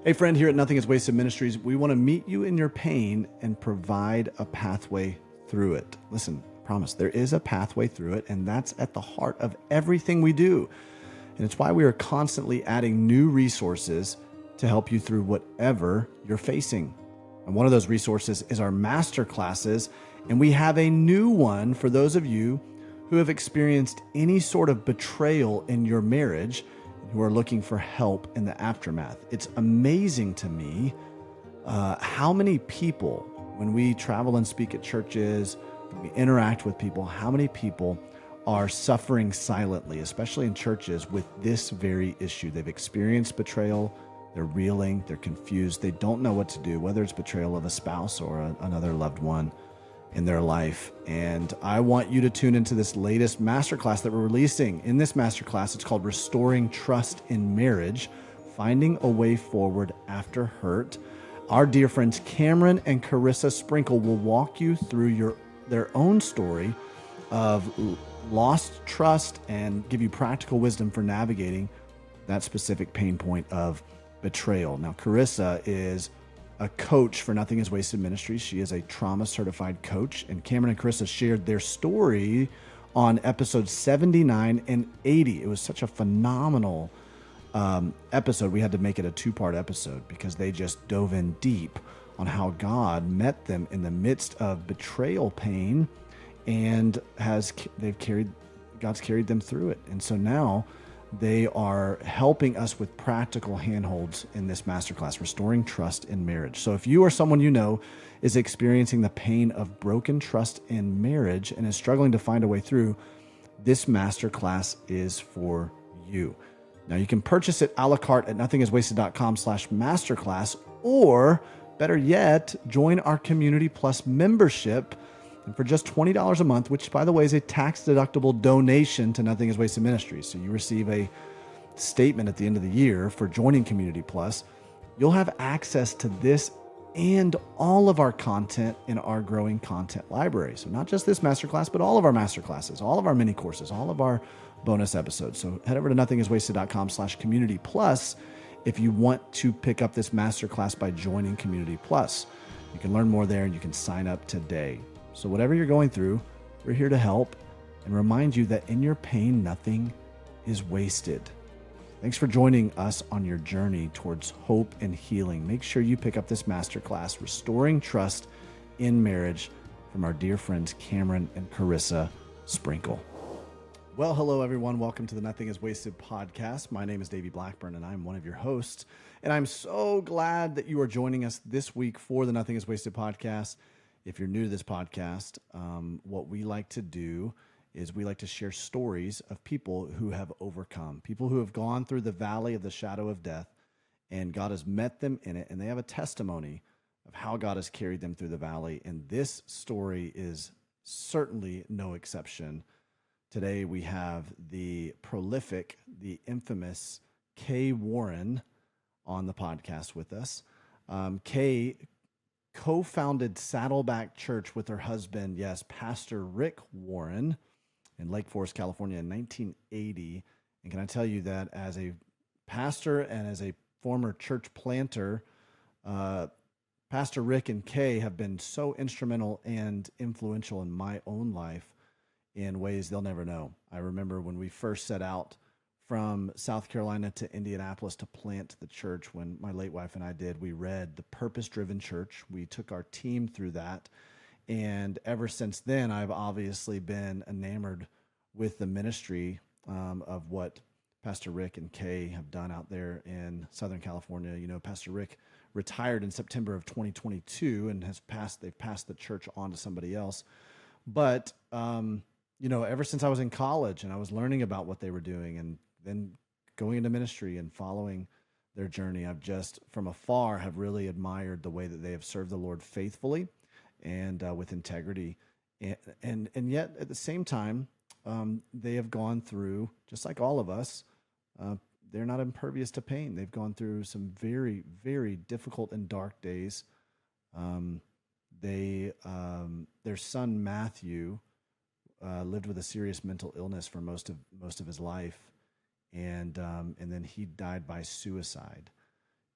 Hey, friend, here at Nothing is Wasted Ministries, we want to meet you in your pain and provide a pathway through it. Listen, promise, there is a pathway through it, and that's at the heart of everything we do. And it's why we are constantly adding new resources to help you through whatever you're facing. And one of those resources is our master classes, and we have a new one for those of you who have experienced any sort of betrayal in your marriage, who are looking for help in the aftermath. It's amazing to me how many people, when we travel and speak at churches, when we interact with people, how many people are suffering silently, especially in churches, with this very issue. They've experienced betrayal, they're reeling, they're confused, they don't know what to do, whether it's betrayal of a spouse or another loved one in their life. And I want you to tune into this latest masterclass that we're releasing. In this masterclass, it's called Restoring Trust in Marriage, Finding a Way Forward After Hurt. Our dear friends Cameron and Carissa Sprinkle will walk you through their own story of lost trust and give you practical wisdom for navigating that specific pain point of betrayal. Now, Carissa is a coach for Nothing is Wasted Ministries. She is a trauma certified coach, and Cameron and Carissa shared their story on episodes 79 and 80. It was such a phenomenal episode. We had to make it a two-part episode because they just dove in deep on how God met them in the midst of betrayal pain, and God's carried them through it. And so now they are helping us with practical handholds in this masterclass, Restoring Trust in Marriage. So if you or someone you know is experiencing the pain of broken trust in marriage and is struggling to find a way through, this masterclass is for you. Now you can purchase it a la carte at nothingiswasted.com/masterclass, or better yet, join our Community Plus membership. And for just $20 a month, which, by the way, is a tax-deductible donation to Nothing is Wasted Ministries, so you receive a statement at the end of the year for joining Community Plus, you'll have access to this and all of our content in our growing content library. So not just this masterclass, but all of our masterclasses, all of our mini courses, all of our bonus episodes. So head over to nothingiswasted.com/community plus if you want to pick up this masterclass by joining Community Plus. You can learn more there, and you can sign up today. So whatever you're going through, we're here to help and remind you that in your pain, nothing is wasted. Thanks for joining us on your journey towards hope and healing. Make sure you pick up this masterclass, Restoring Trust in Marriage, from our dear friends Cameron and Carissa Sprinkle. Well, hello, everyone. Welcome to the Nothing is Wasted podcast. My name is Davey Blackburn, and I'm one of your hosts. And I'm so glad that you are joining us this week for the Nothing is Wasted podcast. If you're new to this podcast, what we like to do is we like to share stories of people who have overcome, people who have gone through the valley of the shadow of death, and God has met them in it, and they have a testimony of how God has carried them through the valley. And this story is certainly no exception. Today we have the prolific, the infamous Kay Warren on the podcast with us. Kay co-founded Saddleback Church with her husband, yes, Pastor Rick Warren, in Lake Forest, California in 1980. And can I tell you that as a pastor and as a former church planter, Pastor Rick and Kay have been so instrumental and influential in my own life in ways they'll never know. I remember when we first set out from South Carolina to Indianapolis to plant the church, when my late wife and I did, we read The Purpose-Driven Church. We took our team through that. And ever since then, I've obviously been enamored with the ministry of what Pastor Rick and Kay have done out there in Southern California. You know, Pastor Rick retired in September of 2022 and they've passed the church on to somebody else. But, you know, ever since I was in college and I was learning about what they were doing and then going into ministry and following their journey, I've just from afar have really admired the way that they have served the Lord faithfully and with integrity. And yet at the same time, they have gone through, just like all of us, they're not impervious to pain. They've gone through some very, very difficult and dark days. Their son Matthew lived with a serious mental illness for most of his life, and then he died by suicide.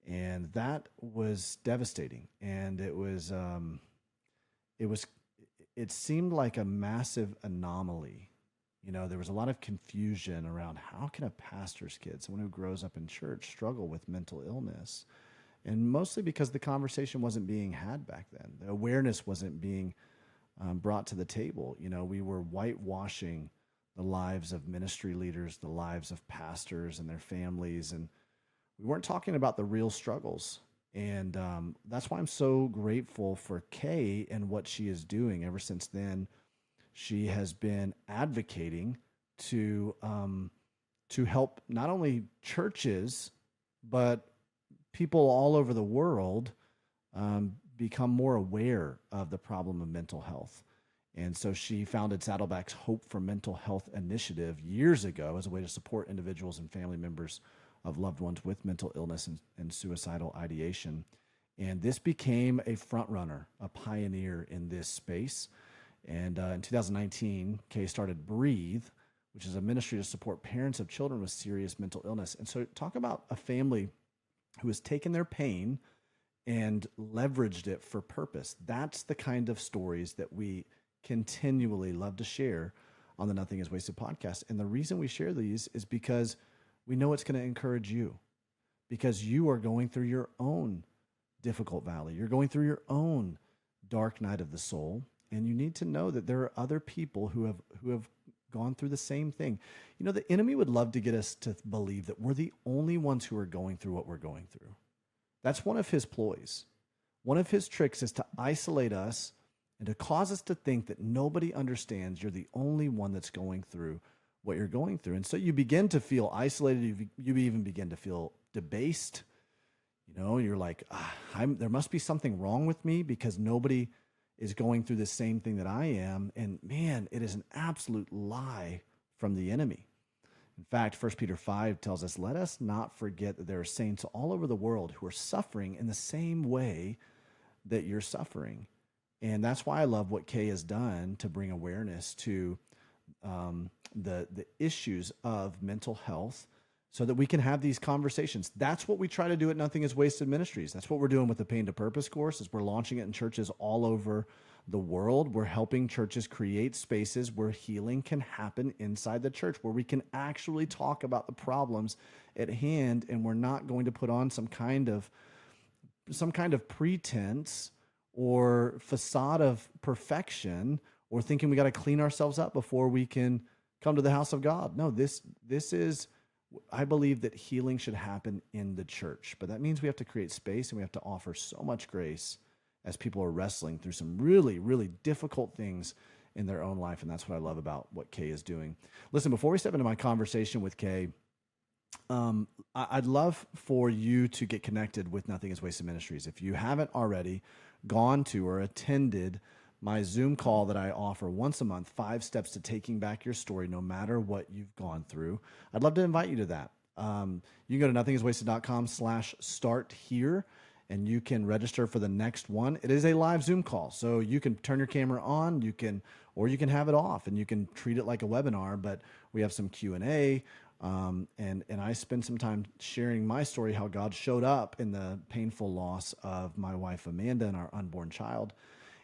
And that was devastating. And it seemed like a massive anomaly. You know, there was a lot of confusion around how can a pastor's kid, someone who grows up in church, struggle with mental illness? And mostly because the conversation wasn't being had back then. The awareness wasn't being brought to the table. You know, we were whitewashing the lives of ministry leaders, the lives of pastors and their families, and we weren't talking about the real struggles. And that's why I'm so grateful for Kay and what she is doing. Ever since then, she has been advocating to help not only churches, but people all over the world become more aware of the problem of mental health. And so she founded Saddleback's Hope for Mental Health initiative years ago as a way to support individuals and family members of loved ones with mental illness and suicidal ideation. And this became a front runner, a pioneer in this space. And in 2019, Kay started Breathe, which is a ministry to support parents of children with serious mental illness. And so talk about a family who has taken their pain and leveraged it for purpose. That's the kind of stories that we continually love to share on the Nothing is Wasted podcast. And the reason we share these is because we know it's going to encourage you, because you are going through your own difficult valley. You're going through your own dark night of the soul. And you need to know that there are other people who have gone through the same thing. You know, the enemy would love to get us to believe that we're the only ones who are going through what we're going through. That's one of his ploys. One of his tricks is to isolate us and to cause us to think that nobody understands. You're the only one that's going through what you're going through. And so you begin to feel isolated. You even begin to feel debased. You know, you're like, there must be something wrong with me because nobody is going through the same thing that I am. And man, it is an absolute lie from the enemy. In fact, 1 Peter 5 tells us, let us not forget that there are saints all over the world who are suffering in the same way that you're suffering. And that's why I love what Kay has done to bring awareness to the issues of mental health so that we can have these conversations. That's what we try to do at Nothing is Wasted Ministries. That's what we're doing with the Pain to Purpose course, is we're launching it in churches all over the world. We're helping churches create spaces where healing can happen inside the church, where we can actually talk about the problems at hand, and we're not going to put on some kind of pretense or facade of perfection, or thinking we got to clean ourselves up before we can come to the house of God. No, this is, I believe that healing should happen in the church, but that means we have to create space and we have to offer so much grace as people are wrestling through some really, really difficult things in their own life. And that's what I love about what Kay is doing. Listen, before we step into my conversation with Kay, I'd love for you to get connected with Nothing is Wasted Ministries. If you haven't already gone to or attended my Zoom call that I offer once a month, 5 steps to taking back your story, no matter what you've gone through, I'd love to invite you to that. You can go to nothingiswasted.com/start here, and you can register for the next one. It is a live Zoom call, so you can turn your camera on, you can have it off, and you can treat it like a webinar. But we have some Q&A, and I spend some time sharing my story, how God showed up in the painful loss of my wife Amanda and our unborn child,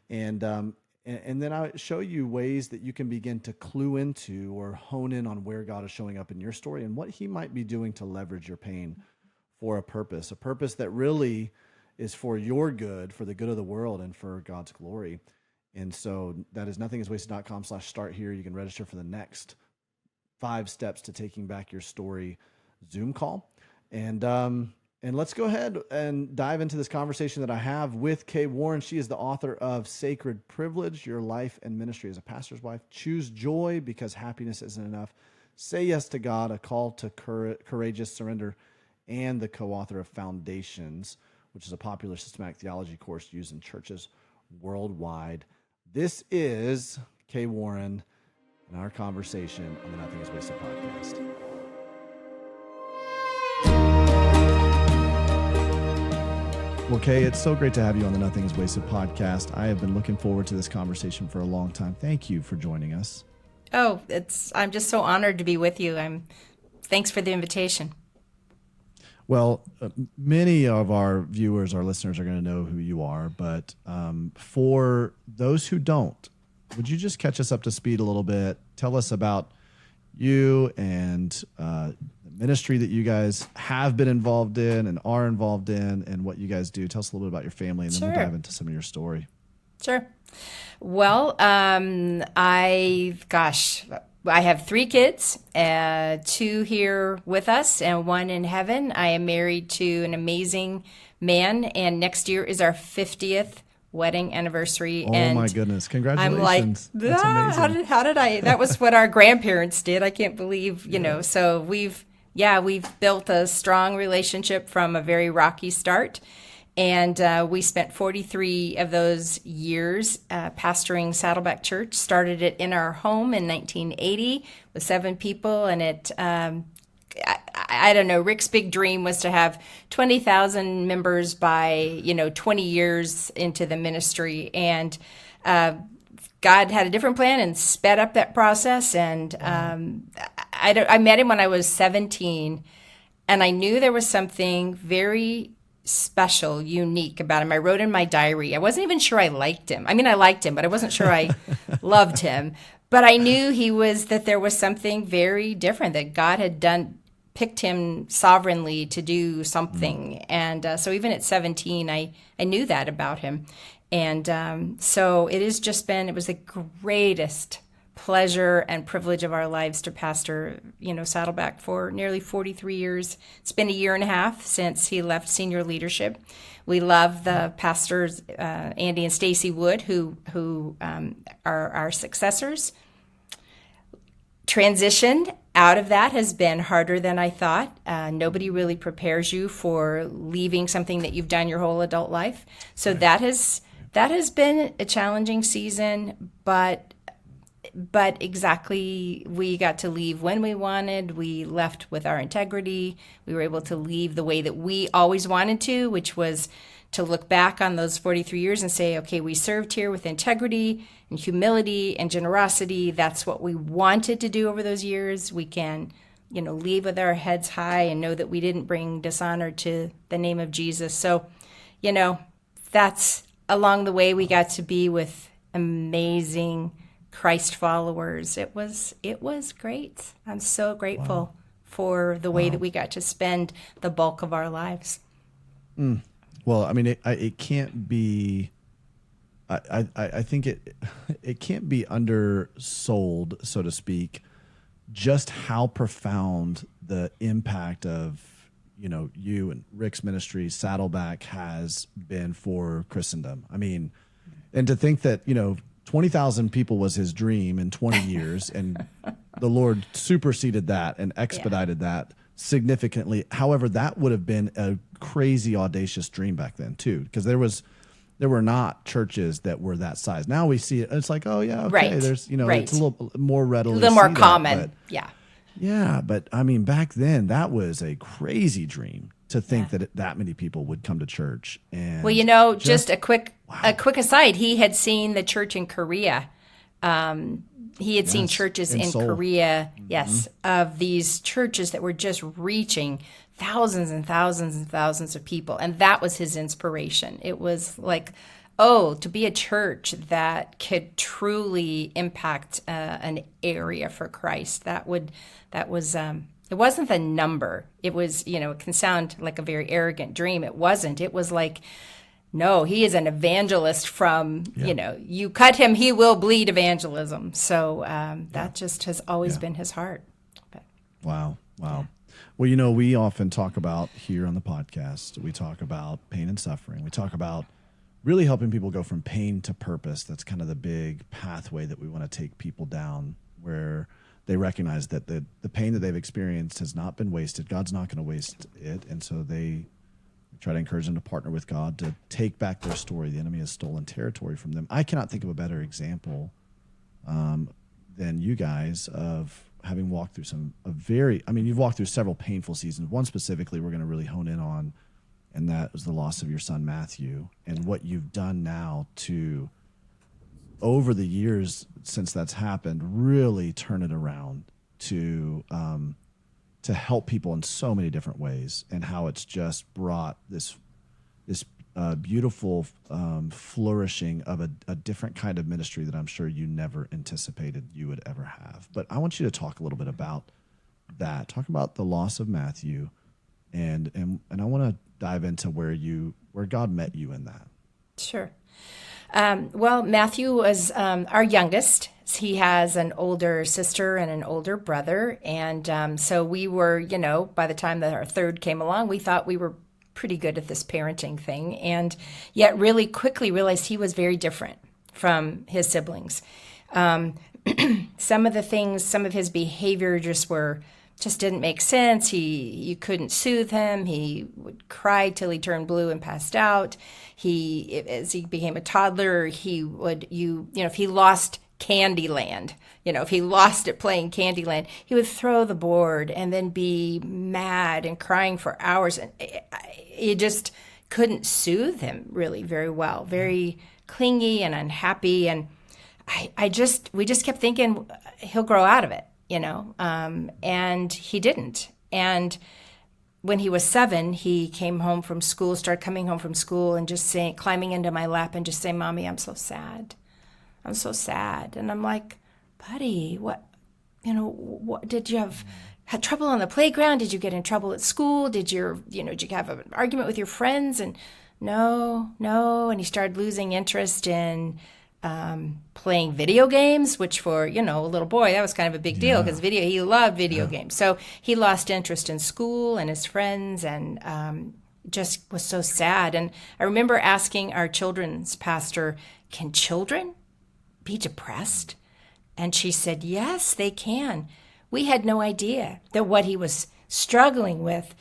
and then I show you ways that you can begin to clue into or hone in on where God is showing up in your story and what He might be doing to leverage your pain for a purpose that really is for your good, for the good of the world, and for God's glory. And so that is nothingiswasted.com/start here. You can register for the next 5 steps to taking back your story Zoom call. And let's go ahead and dive into this conversation that I have with Kay Warren. She is the author of Sacred Privilege, Your Life and Ministry as a Pastor's Wife. Choose joy because happiness isn't enough. Say yes to God, a call to courageous surrender, and the co-author of Foundations, which is a popular systematic theology course used in churches worldwide. This is Kay Warren and our conversation on the Nothing is Wasted podcast. Well, Kay, it's so great to have you on the Nothing is Wasted podcast. I have been looking forward to this conversation for a long time. Thank you for joining us. Oh, I'm just so honored to be with you. Thanks for the invitation. Well, many of our viewers, our listeners are going to know who you are, but for those who don't, would you just catch us up to speed a little bit? Tell us about you and the ministry that you guys have been involved in and are involved in and what you guys do. Tell us a little bit about your family, and then we'll dive into some of your story. Sure. Well, I have 3 kids, 2 here with us and 1 in heaven. I am married to an amazing man, and next year is our 50th wedding anniversary. Oh, and my goodness. Congratulations. I'm like, That's amazing. how did I, that was what our grandparents did. I can't believe, so we've built a strong relationship from a very rocky start. And we spent 43 of those years pastoring Saddleback Church. Started it in our home in 1980 with 7 people. And I don't know, Rick's big dream was to have 20,000 members by, 20 years into the ministry. And God had a different plan and sped up that process. And I met him when I was 17. And I knew there was something very special, unique about him. I wrote in my diary. I wasn't even sure I liked him. I mean, I liked him, but I wasn't sure I loved him. But I knew that there was something very different, that God had picked him sovereignly to do something. And so even at 17, I knew that about him. And so it was the greatest pleasure and privilege of our lives to pastor, Saddleback for nearly 43 years. It's been a year and a half since he left senior leadership. We love the pastors, Andy and Stacy Wood, who are our successors. Transition out of that has been harder than I thought. Nobody really prepares you for leaving something that you've done your whole adult life. So that has been a challenging season, but exactly, we got to leave when we wanted. We left with our integrity. We were able to leave the way that we always wanted to, which was to look back on those 43 years and say, okay, we served here with integrity and humility and generosity. That's what we wanted to do over those years. We can, leave with our heads high and know that we didn't bring dishonor to the name of Jesus. So, that's along the way we got to be with amazing Christ followers. It was great. I'm so grateful for the way that we got to spend the bulk of our lives. Well, I mean, it can't be. I think it can't be undersold, so to speak, just how profound the impact of you and Rick's ministry, Saddleback, has been for Christendom. I mean, and to think that 20,000 people was his dream in 20 years, and the Lord superseded that and expedited that significantly. However, that would have been a crazy, audacious dream back then too, because there were not churches that were that size. Now we see it, it's like, oh yeah, okay, right. There's right. It's a little more readily, a little more common, yeah. But I mean, back then that was a crazy dream to think that many people would come to church. And just a quick aside, he had seen the church in Korea. He had seen churches in Korea, of these churches that were just reaching thousands and thousands and thousands of people. And that was his inspiration. It was like, to be a church that could truly impact an area for Christ. It wasn't the number. It was, it can sound like a very arrogant dream. It wasn't. It was like, no, he is an evangelist from, you cut him, he will bleed evangelism. So that just has always been his heart. But, Wow. Well, we often talk about here on the podcast, we talk about pain and suffering. We talk about really helping people go from pain to purpose. That's kind of the big pathway that we want to take people down, where they recognize that the pain that they've experienced has not been wasted. God's not going to waste it. And so they try to encourage them to partner with God to take back their story. The enemy has stolen territory from them. I cannot think of a better example than you guys of having walked through you've walked through several painful seasons. One specifically we're going to really hone in on, and that was the loss of your son, Matthew, and what you've done now to, over the years since that's happened, really turn it around to to help people in so many different ways, and how it's just brought this beautiful flourishing of a different kind of ministry that I'm sure you never anticipated you would ever have. But I want you to talk a little bit about that. Talk about the loss of Matthew, and I want to dive into where God met you in that. Sure. Well, Matthew was our youngest. He has an older sister and an older brother. And so we were, by the time that our third came along, we thought we were pretty good at this parenting thing. And yet really quickly realized he was very different from his siblings. Some of his behavior just didn't make sense. You couldn't soothe him. He would cry till he turned blue and passed out. As he became a toddler, he would, if he lost Candyland, if he lost it playing Candyland, he would throw the board and then be mad and crying for hours. And you just couldn't soothe him really very well, very clingy and unhappy. And we just kept thinking he'll grow out of it. And he didn't. And when he was 7, he started coming home from school and just climbing into my lap and just saying, "Mommy, I'm so sad. I'm so sad." And I'm like, "Buddy, what did you had trouble on the playground? Did you get in trouble at school? Did you have an argument with your friends?" And no. And he started losing interest in playing video games, which for, a little boy, that was kind of a big deal because he loved video games. So he lost interest in school and his friends and just was so sad. And I remember asking our children's pastor, "Can children be depressed?" And she said, "Yes, they can." We had no idea that what he was struggling with,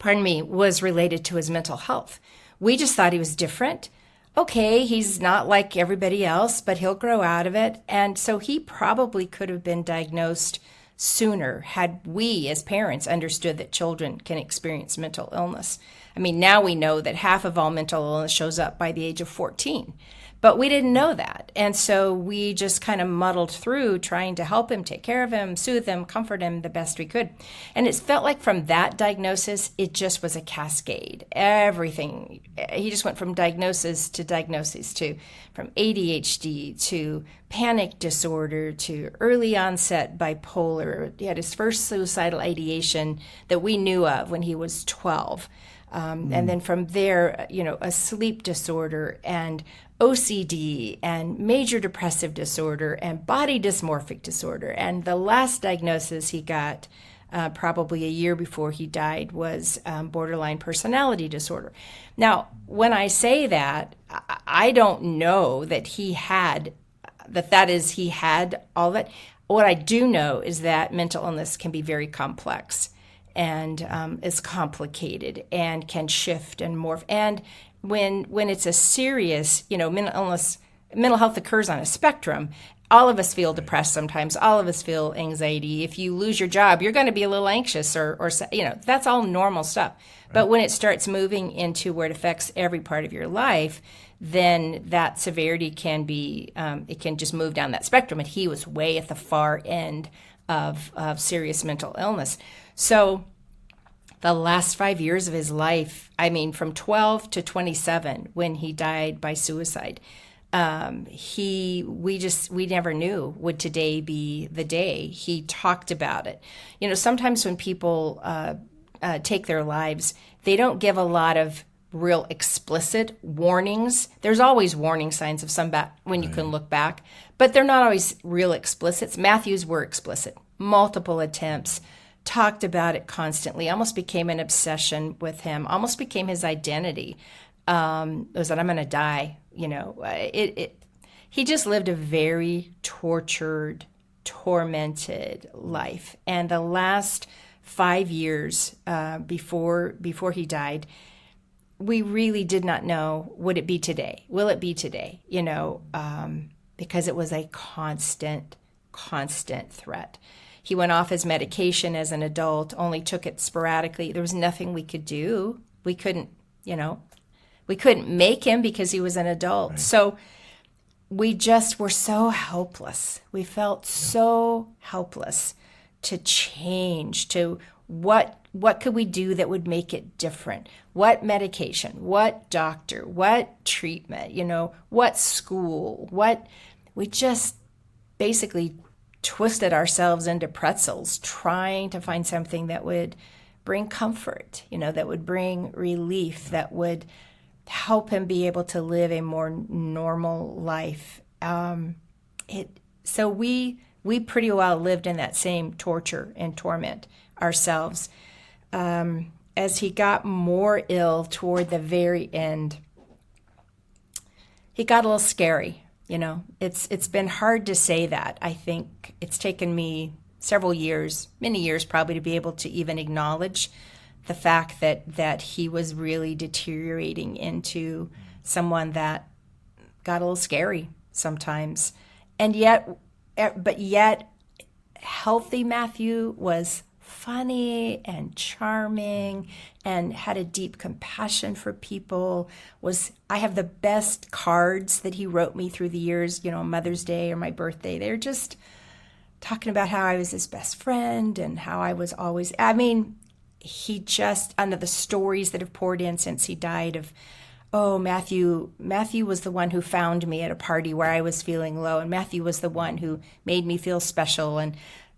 was related to his mental health. We just thought he was different. Okay, he's not like everybody else, but he'll grow out of it. And so he probably could have been diagnosed sooner had we as parents understood that children can experience mental illness. I mean, now we know that half of all mental illness shows up by the age of 14. But we didn't know that. And so we just kind of muddled through trying to help him, take care of him, soothe him, comfort him the best we could. And it felt like from that diagnosis, it just was a cascade. Everything. He just went from diagnosis to from ADHD to panic disorder to early onset bipolar. He had his first suicidal ideation that we knew of when he was 12. And then from there, a sleep disorder and OCD and major depressive disorder and body dysmorphic disorder. And the last diagnosis he got probably a year before he died was borderline personality disorder. Now, when I say that, I don't know that he had all that. What I do know is that mental illness can be very complex and is complicated and can shift and morph. And when it's a serious, mental health occurs on a spectrum. All of us feel depressed sometimes. All of us feel anxiety. If you lose your job, you're going to be a little anxious or that's all normal stuff. Right. But when it starts moving into where it affects every part of your life, then that severity can be, it can just move down that spectrum. And he was way at the far end of serious mental illness. So the last 5 years of his life, from 12 to 27, when he died by suicide, we never knew would today be the day. He talked about it. Sometimes when people take their lives, they don't give a lot of real explicit warnings. There's always warning signs of when you can look back, but they're not always real explicit. Matthew's were explicit. Multiple attempts, talked about it constantly, almost became an obsession with him, almost became his identity. It was that I'm going to die. He just lived a very tortured, tormented life. And the last 5 years before he died, we really did not know, would it be today? Will it be today? Because it was a constant threat. He went off his medication as an adult, only took it sporadically. There was nothing we could do. We couldn't make him because he was an adult. Right. So we just were so helpless. We felt so helpless to change, to what could we do that would make it different? What medication, what doctor, what treatment, what school, we just basically twisted ourselves into pretzels trying to find something that would bring comfort, that would bring relief, that would help him be able to live a more normal life. So we pretty well lived in that same torture and torment ourselves. As he got more ill toward the very end, he got a little scary. It's been hard to say that. I think it's taken me several years, many years probably, to be able to even acknowledge the fact that he was really deteriorating into someone that got a little scary sometimes. And yet, healthy Matthew was funny and charming and had a deep compassion for people. I have the best cards that he wrote me through the years, Mother's Day or my birthday. They're just talking about how I was his best friend and how I was always, he just, under the stories that have poured in since he died Matthew was the one who found me at a party where I was feeling low, and Matthew was the one who made me feel special and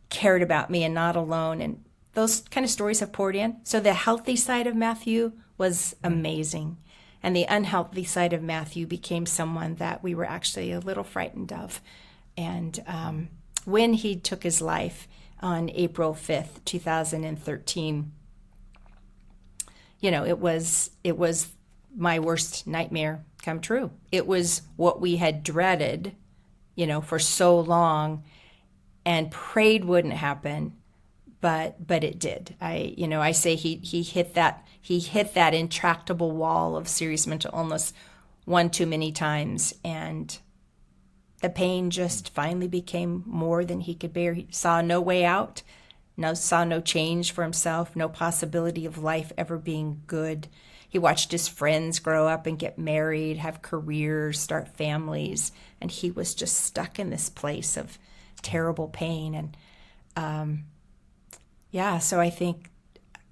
cared about me and not alone. And those kind of stories have poured in. So the healthy side of Matthew was amazing. And the unhealthy side of Matthew became someone that we were actually a little frightened of. And when he took his life on April 5th, 2013, it was my worst nightmare come true. It was what we had dreaded, for so long and prayed wouldn't happen, but it did. I say he hit that intractable wall of serious mental illness one too many times, and the pain just finally became more than he could bear. He saw no way out, saw no change for himself, no possibility of life ever being good. He watched his friends grow up and get married, have careers, start families, and he was just stuck in this place of terrible pain. And so I think,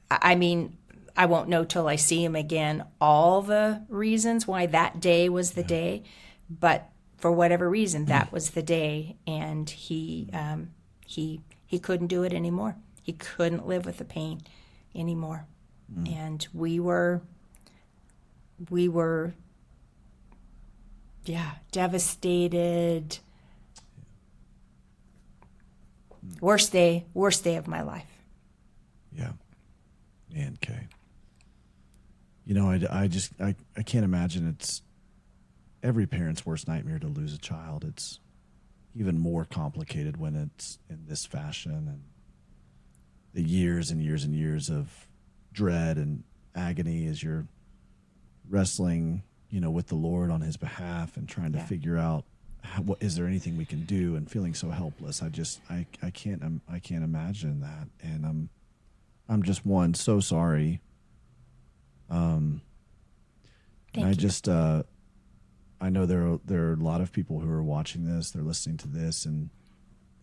I won't know till I see him again all the reasons why that day was the day, but for whatever reason, that was the day, and he couldn't do it anymore. He couldn't live with the pain anymore. And we were devastated. Worst day of my life. Yeah. And Kay. I can't imagine it's every parent's worst nightmare to lose a child. It's even more complicated when it's in this fashion, and the years and years and years of dread and agony as you're wrestling, with the Lord on his behalf and trying to figure out what is there anything we can do, and feeling so helpless. I can't imagine that. And I'm just so sorry. Thank you. I know there are a lot of people who are watching this, they're listening to this, and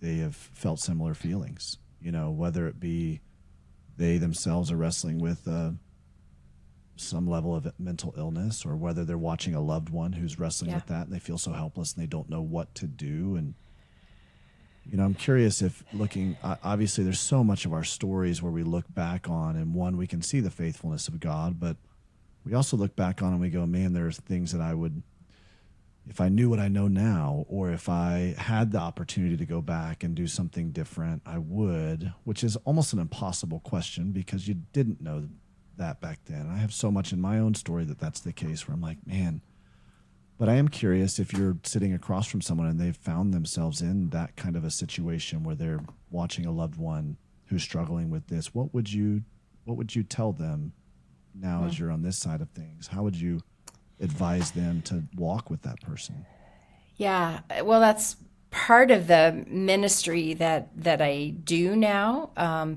they have felt similar feelings, whether it be they themselves are wrestling with some level of mental illness, or whether they're watching a loved one who's wrestling with that and they feel so helpless and they don't know what to do. And, I'm curious if obviously there's so much of our stories where we look back on, and one, we can see the faithfulness of God, but we also look back on and we go, man, there's things that I would, if I knew what I know now, or if I had the opportunity to go back and do something different, I would, which is almost an impossible question because you didn't know that back then. I have so much in my own story that's the case, where I'm like, man, but I am curious if you're sitting across from someone and they've found themselves in that kind of a situation where they're watching a loved one who's struggling with this, what would you tell them now as you're on this side of things? How would you advise them to walk with that person? Yeah, well, that's part of the ministry that I do now,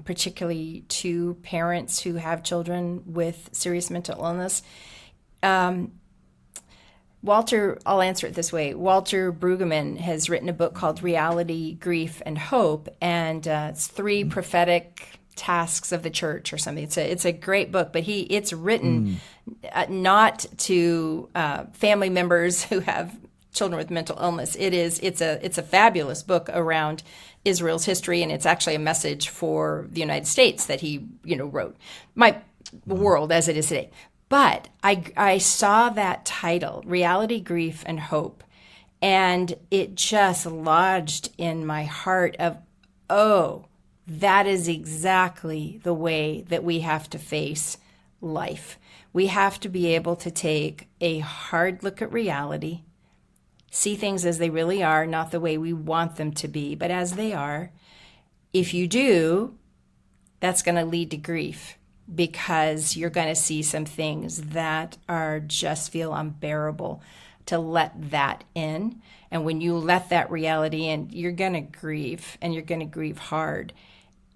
particularly to parents who have children with serious mental illness. I'll answer it this way. Walter Brueggemann has written a book called Reality, Grief, and Hope, and it's 3 prophetic tasks of the church or something. It's a great book, but it's written not to family members who have children with mental illness. It's a fabulous book around Israel's history, and it's actually a message for the United States that he wrote. My world as it is today. But I saw that title, Reality, Grief, and Hope, and it just lodged in my heart of, oh, that is exactly the way that we have to face life. We have to be able to take a hard look at reality, see things as they really are, not the way we want them to be, but as they are. If you do, that's going to lead to grief, because you're going to see some things that are just feel unbearable to let that in. And when you let that reality in, you're going to grieve, and you're going to grieve hard.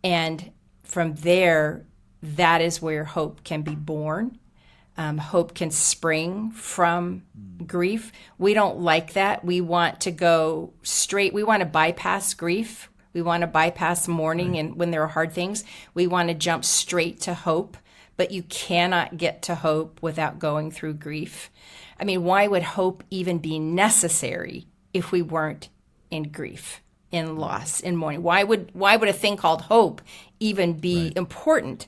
And from there, that is where hope can be born. Hope can spring from grief. We don't like that. We want to go straight. We want to bypass grief. We want to bypass mourning, and when there are hard things, we want to jump straight to hope. But you cannot get to hope without going through grief. I mean, why would hope even be necessary if we weren't in grief, in loss, in mourning? Why would a thing called hope even be important?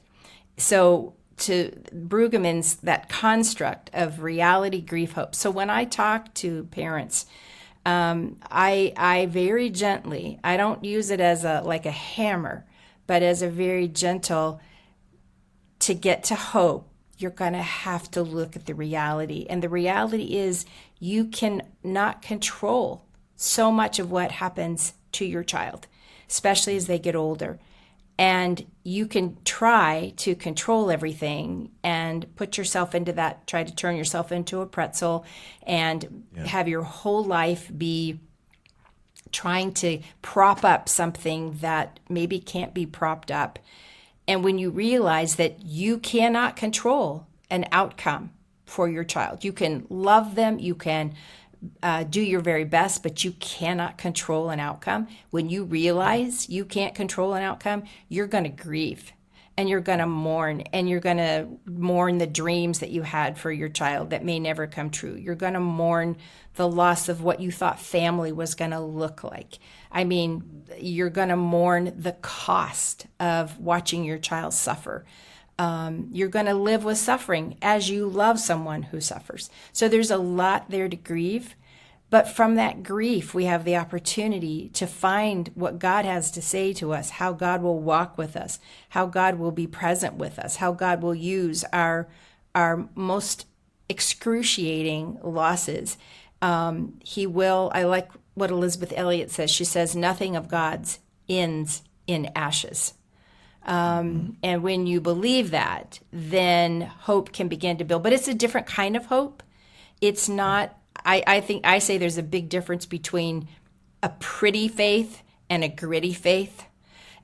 So to Brueggemann's, that construct of reality, grief, hope. So when I talk to parents, I very gently, I don't use it as like a hammer, but as a very gentle, to get to hope, you're going to have to look at the reality. And the reality is you can not control so much of what happens to your child, especially as they get older. And you can try to control everything and put yourself into that, try to turn yourself into a pretzel and have your whole life be trying to prop up something that maybe can't be propped up. And when you realize that you cannot control an outcome for your child, you can love them, you can do your very best, but you cannot control an outcome. When you realize you can't control an outcome, you're going to grieve, and you're going to mourn, and you're going to mourn the dreams that you had for your child that may never come true. You're going to mourn the loss of what you thought family was going to look like. I mean, you're going to mourn the cost of watching your child suffer. You're going to live with suffering as you love someone who suffers. So there's a lot there to grieve. But from that grief, we have the opportunity to find what God has to say to us, how God will walk with us, how God will be present with us, how God will use our most excruciating losses. He will, I like what Elizabeth Elliot says. She says, nothing of God's ends in ashes. And when you believe that, then hope can begin to build. But it's a different kind of hope. It's not, I think I say there's a big difference between a pretty faith and a gritty faith.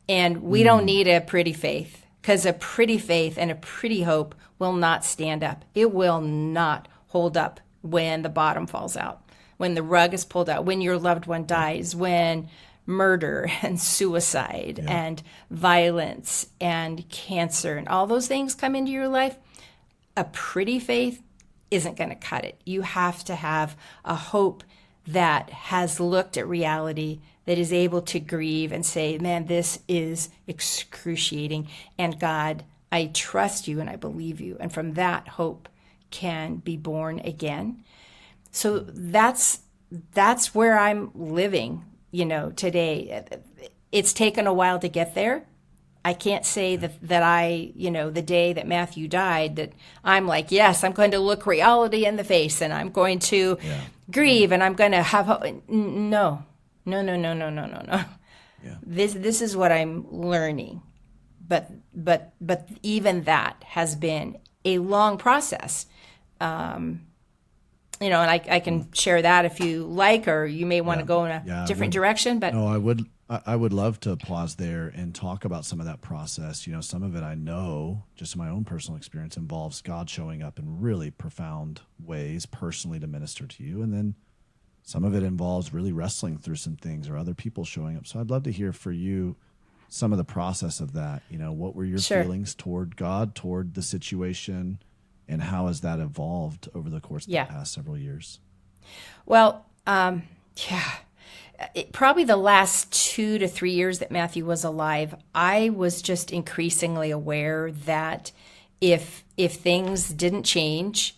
And we don't need a pretty faith, because a pretty faith and a pretty hope will not stand up. It will not hold up when the bottom falls out, when the rug is pulled out, when your loved one dies, when murder and suicide and violence and cancer and all those things come into your life. A pretty faith isn't going to cut it. You have to have a hope that has looked at reality, that is able to grieve and say, man, this is excruciating. And God, I trust you and I believe you. And from that, hope can be born again. So that's where I'm living, today. It's taken a while to get there. I can't say that I, the day that Matthew died, that I'm like, yes, I'm going to look reality in the face and I'm going to grieve and I'm going to have hope. No. Yeah. This is what I'm learning. But even that has been a long process. And I can share that if you like, or you may want to go in a different direction. But no, I would I would love to pause there and talk about some of that process. You know, some of it I know, just in my own personal experience, involves God showing up in really profound ways personally to minister to you. And then some of it involves really wrestling through some things or other people showing up. So I'd love to hear for you some of the process of that. You know, what were your Sure. feelings toward God, toward the situation, and how has that evolved over the course of Yeah. the past several years? Well, yeah. Probably the last 2 to 3 years that Matthew was alive, I was just increasingly aware that if things didn't change,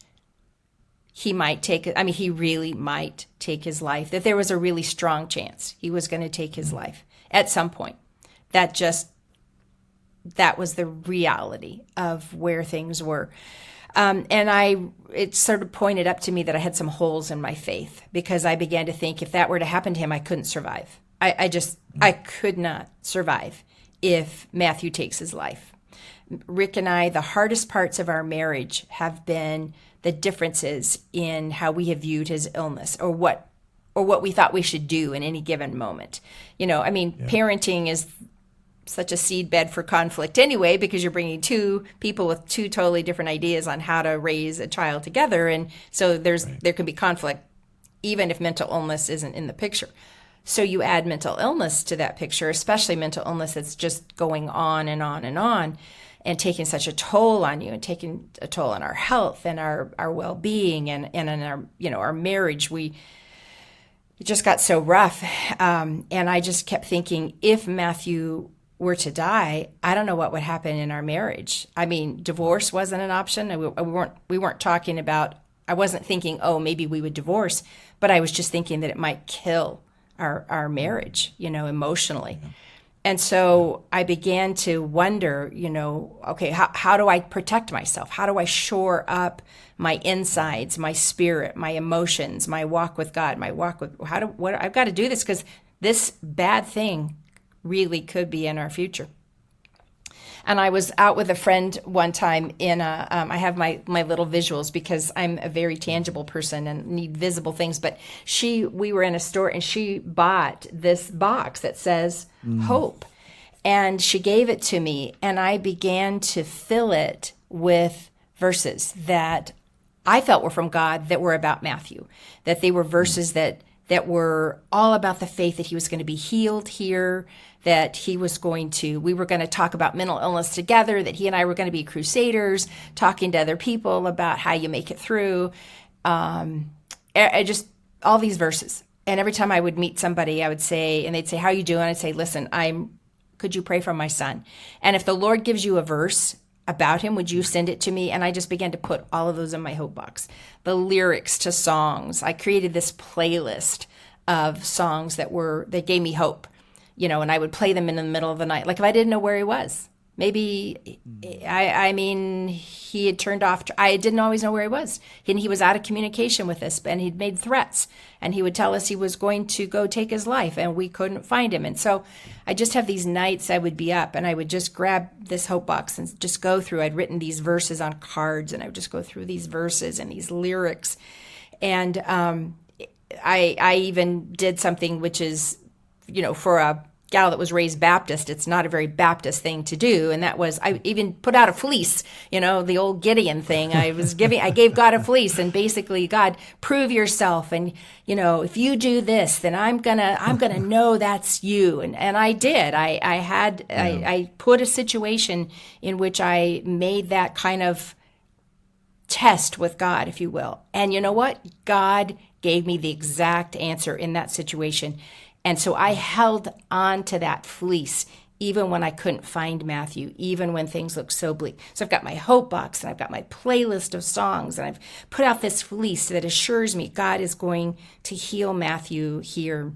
he might take it. I mean, he really might take his life. That there was a really strong chance he was going to take his life at some point. That was the reality of where things were. It sort of pointed up to me that I had some holes in my faith, because I began to think if that were to happen to him, I couldn't survive. I could not survive if Matthew takes his life. Rick and I, the hardest parts of our marriage have been the differences in how we have viewed his illness, or what we thought we should do in any given moment. You know, I mean, parenting is such a seedbed for conflict anyway, because you're bringing two people with two totally different ideas on how to raise a child together. And so there can be conflict even if mental illness isn't in the picture. So you add mental illness to that picture, especially mental illness that's just going on and on and on, and taking such a toll on you, and taking a toll on our health and our well-being and in our, you know, our marriage. It just got so rough. And I just kept thinking, if Matthew were to die, I don't know what would happen in our marriage. I mean, divorce wasn't an option. We weren't talking about, I wasn't thinking, oh, maybe we would divorce, but I was just thinking that it might kill our marriage, you know, emotionally. Yeah. And so I began to wonder, you know, okay, how do I protect myself? How do I shore up my insides, my spirit, my emotions, my walk with God, I've got to do this, because this bad thing really could be in our future. And I was out with a friend one time I have my little visuals, because I'm a very tangible person and need visible things. But we were in a store, and she bought this box that says hope. And she gave it to me, and I began to fill it with verses that I felt were from God, that were about Matthew, that they were verses that were all about the faith that he was going to be healed here, that we were going to talk about mental illness together, that he and I were going to be crusaders, talking to other people about how you make it through. Just all these verses. And every time I would meet somebody, I would say, and they'd say, how are you doing? I'd say, listen, could you pray for my son? And if the Lord gives you a verse about him, would you send it to me? And I just began to put all of those in my hope box. The lyrics to songs. I created this playlist of songs that gave me hope, you know, and I would play them in the middle of the night. Like if I didn't know where he was, maybe, he had turned off. I didn't always know where he was. He was out of communication with us, and he'd made threats, and he would tell us he was going to go take his life, and we couldn't find him. And so I just have these nights I would be up, and I would just grab this hope box and just go through. I'd written these verses on cards, and I would just go through these verses and these lyrics. And I even did something which is, you know, for a gal that was raised Baptist, it's not a very Baptist thing to do. And that was, I even put out a fleece, you know, the old Gideon thing. I gave God a fleece, and basically, God, prove yourself. And, you know, if you do this, then I'm gonna know that's you. And I did. I put a situation in which I made that kind of test with God, if you will. And you know what? God gave me the exact answer in that situation. And so I held on to that fleece, even when I couldn't find Matthew, even when things looked so bleak. So I've got my hope box, and I've got my playlist of songs, and I've put out this fleece that assures me God is going to heal Matthew here.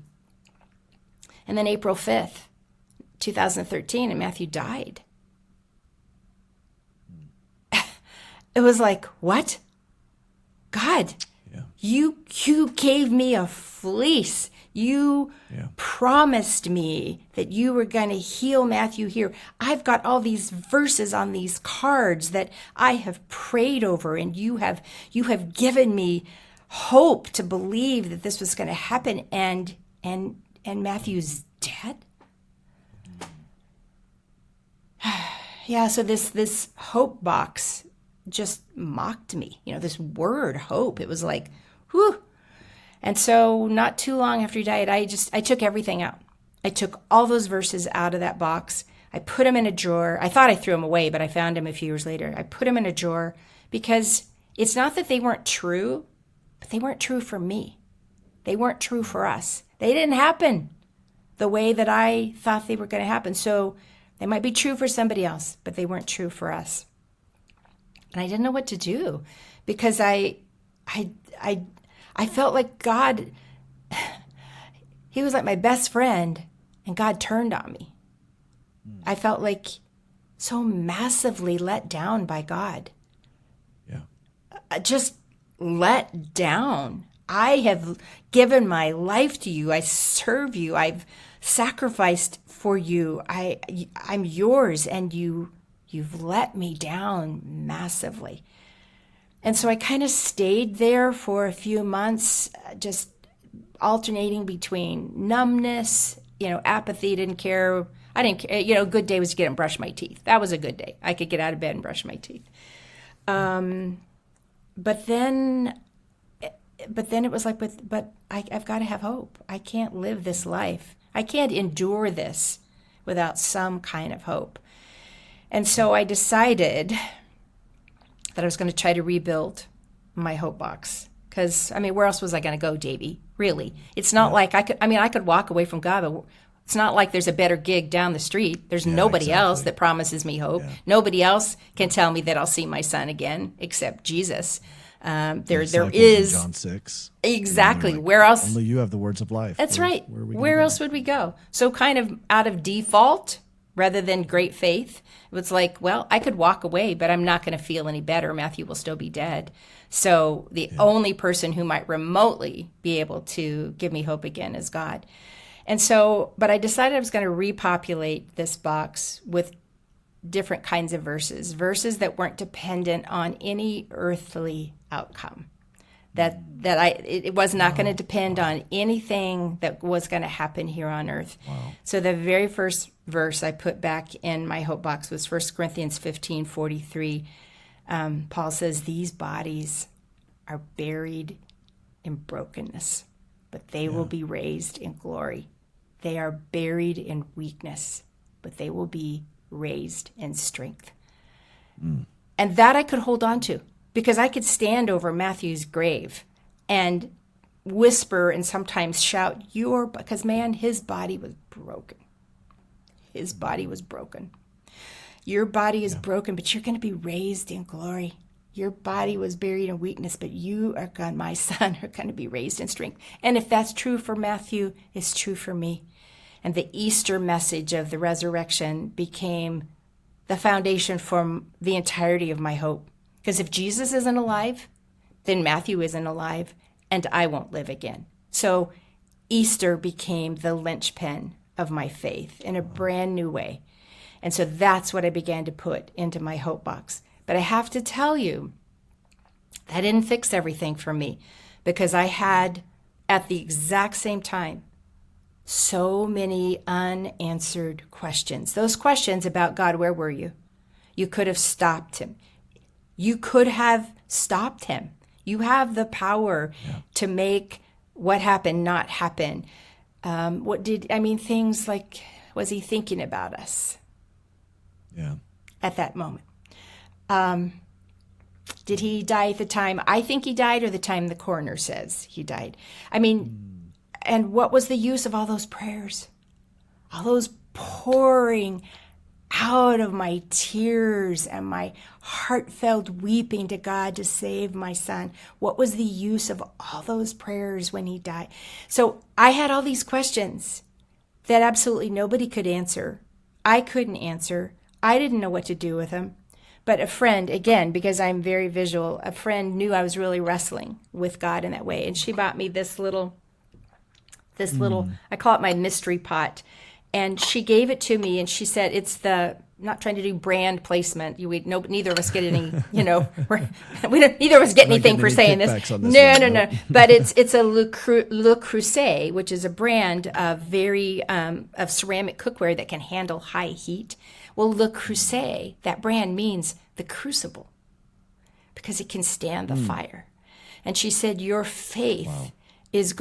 And then April 5th, 2013, and Matthew died. It was like, what? God, you gave me a fleece. You promised me that you were going to heal Matthew here. I've got all these verses on these cards that I have prayed over, and you have given me hope to believe that this was going to happen. And Matthew's dead. Yeah, so this hope box just mocked me. This word hope. It was like, whew. And so not too long after he died, I took everything out. I took all those verses out of that box. I put them in a drawer. I thought I threw them away, but I found them a few years later. I put them in a drawer because it's not that they weren't true, but they weren't true for me. They weren't true for us. They didn't happen the way that I thought they were going to happen. So they might be true for somebody else, but they weren't true for us. And I didn't know what to do because I felt like God, he was like my best friend, and God turned on me. I felt like so massively let down by God. Yeah. Just let down. I have given my life to you. I serve you. I've sacrificed for you. I'm yours, and you've let me down massively. And so I kind of stayed there for a few months, just alternating between numbness, apathy, didn't care. I didn't care. A good day was to get up and brush my teeth. That was a good day. I could get out of bed and brush my teeth. But then it was like, but I've got to have hope. I can't live this life. I can't endure this without some kind of hope. And so I decided that I was going to try to rebuild my hope box. Because, where else was I going to go, Davey? Really? It's not like I could walk away from God, but it's not like there's a better gig down the street. There's nobody else that promises me hope. Yeah. Nobody else can tell me that I'll see my son again except Jesus. There is John 6. Exactly. Where else? Only you have the words of life. That's right. Where else would we go? So kind of out of default, rather than great faith, it was like, well, I could walk away, but I'm not going to feel any better. Matthew will still be dead. So the only person who might remotely be able to give me hope again is God. And so, but I decided I was going to repopulate this box with different kinds of verses that weren't dependent on any earthly outcome. It was not going to depend on anything that was going to happen here on earth. Wow. So the very first verse I put back in my hope box was 1 Corinthians 15:43. Paul says, "These bodies are buried in brokenness, but they will be raised in glory. They are buried in weakness, but they will be raised in strength." And that I could hold on to, because I could stand over Matthew's grave and whisper and sometimes shout, because man, his body was broken. His body was broken. Your body is broken, but you're going to be raised in glory. Your body was buried in weakness, but you are going, my son, are going to be raised in strength. And if that's true for Matthew, it's true for me. And the Easter message of the resurrection became the foundation for the entirety of my hope. Because if Jesus isn't alive, then Matthew isn't alive, and I won't live again. So Easter became the linchpin of my faith in a brand new way. And so that's what I began to put into my hope box. But I have to tell you, that didn't fix everything for me, because I had, at the exact same time, so many unanswered questions. Those questions about God, where were you? You could have stopped him. You could have stopped him. You have the power to make what happened not happen. Things like, was he thinking about us? Yeah. At that moment. Did he die at the time I think he died, or the time the coroner says he died? And what was the use of all those prayers? All those pouring out of my tears and my heartfelt weeping to God to save my son. What was the use of all those prayers when he died? So I had all these questions that absolutely nobody could answer. I couldn't answer. I didn't know what to do with them. But a friend, again, because I'm very visual, a friend knew I was really wrestling with God in that way. And she bought me this little, I call it my mystery pot. And she gave it to me, and she said, not trying to do brand placement. Neither of us get any, neither of us get anything for saying this. No. But it's a Le Creuset, which is a brand of of ceramic cookware that can handle high heat. Well, Le Creuset, that brand means the crucible because it can stand the fire. And she said, your faith is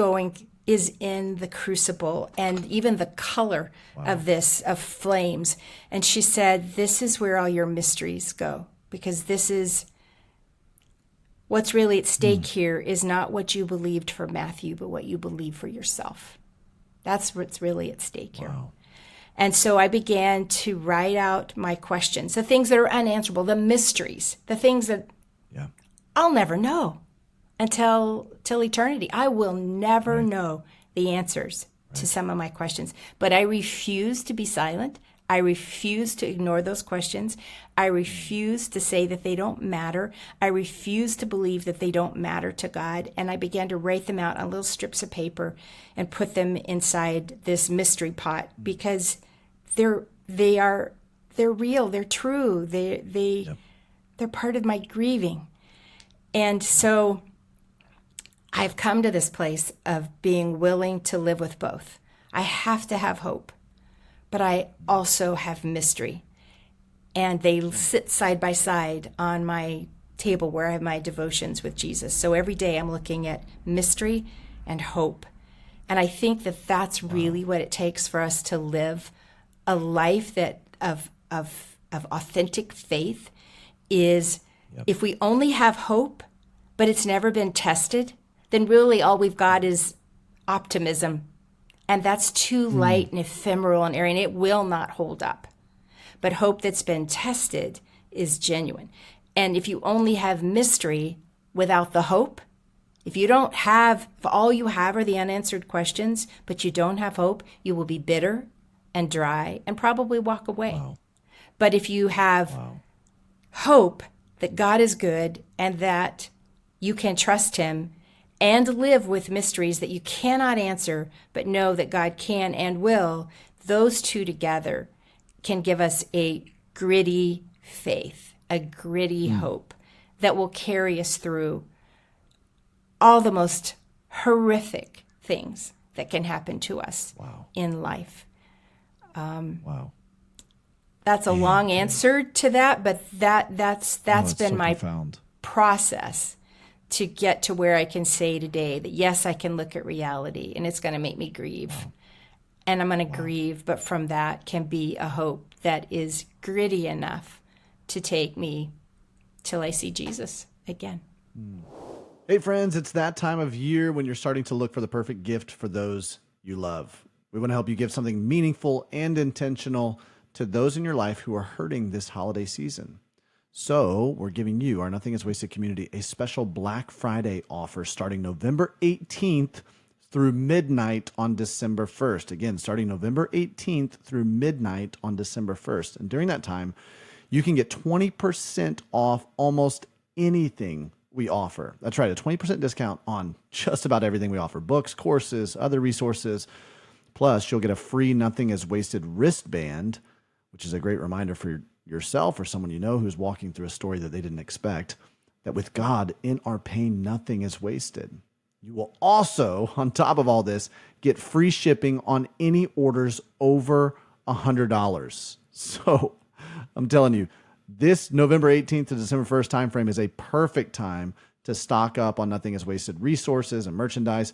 in the crucible and even the color of flames. And she said, this is where all your mysteries go, because this is what's really at stake here is not what you believed for Matthew, but what you believe for yourself. That's what's really at stake here. Wow. And so I began to write out my questions, the things that are unanswerable, the mysteries, the things that I'll never know until eternity. I will never know the answers to some of my questions. But I refuse to be silent. I refuse to ignore those questions. I refuse to say that they don't matter. I refuse to believe that they don't matter to God. And I began to write them out on little strips of paper and put them inside this mystery pot because they're real. They're true. They're part of my grieving. And so I've come to this place of being willing to live with both. I have to have hope, but I also have mystery. And they sit side by side on my table where I have my devotions with Jesus. So every day I'm looking at mystery and hope. And I think that that's really what it takes for us to live a life that of authentic faith is if we only have hope, but it's never been tested, then really all we've got is optimism. And that's too light and ephemeral and airy, and it will not hold up. But hope that's been tested is genuine. And if you only have mystery without the hope, if all you have are the unanswered questions, but you don't have hope, you will be bitter and dry and probably walk away. Wow. But if you have hope that God is good and that you can trust him and live with mysteries that you cannot answer, but know that God can and will, those two together can give us a gritty faith, a gritty hope that will carry us through all the most horrific things that can happen to us in life. That's a long answer to that, but that's been my profound process to get to where I can say today that, yes, I can look at reality and it's going to make me grieve. And I'm going to grieve, but from that can be a hope that is gritty enough to take me till I see Jesus again. Hey, friends, it's that time of year when you're starting to look for the perfect gift for those you love. We want to help you give something meaningful and intentional to those in your life who are hurting this holiday season. So we're giving you, our Nothing is Wasted community, a special Black Friday offer starting November 18th through midnight on December 1st. Again, starting November 18th through midnight on December 1st. And during that time, you can get 20% off almost anything we offer. That's right, a 20% discount on just about everything we offer. Books, courses, other resources. Plus, you'll get a free Nothing is Wasted wristband, which is a great reminder for yourself or someone you know who's walking through a story that they didn't expect, that with God in our pain, nothing is wasted. You will also, on top of all this, get free shipping on any orders over $100. So I'm telling you, this November 18th to December 1st timeframe is a perfect time to stock up on Nothing is Wasted resources and merchandise.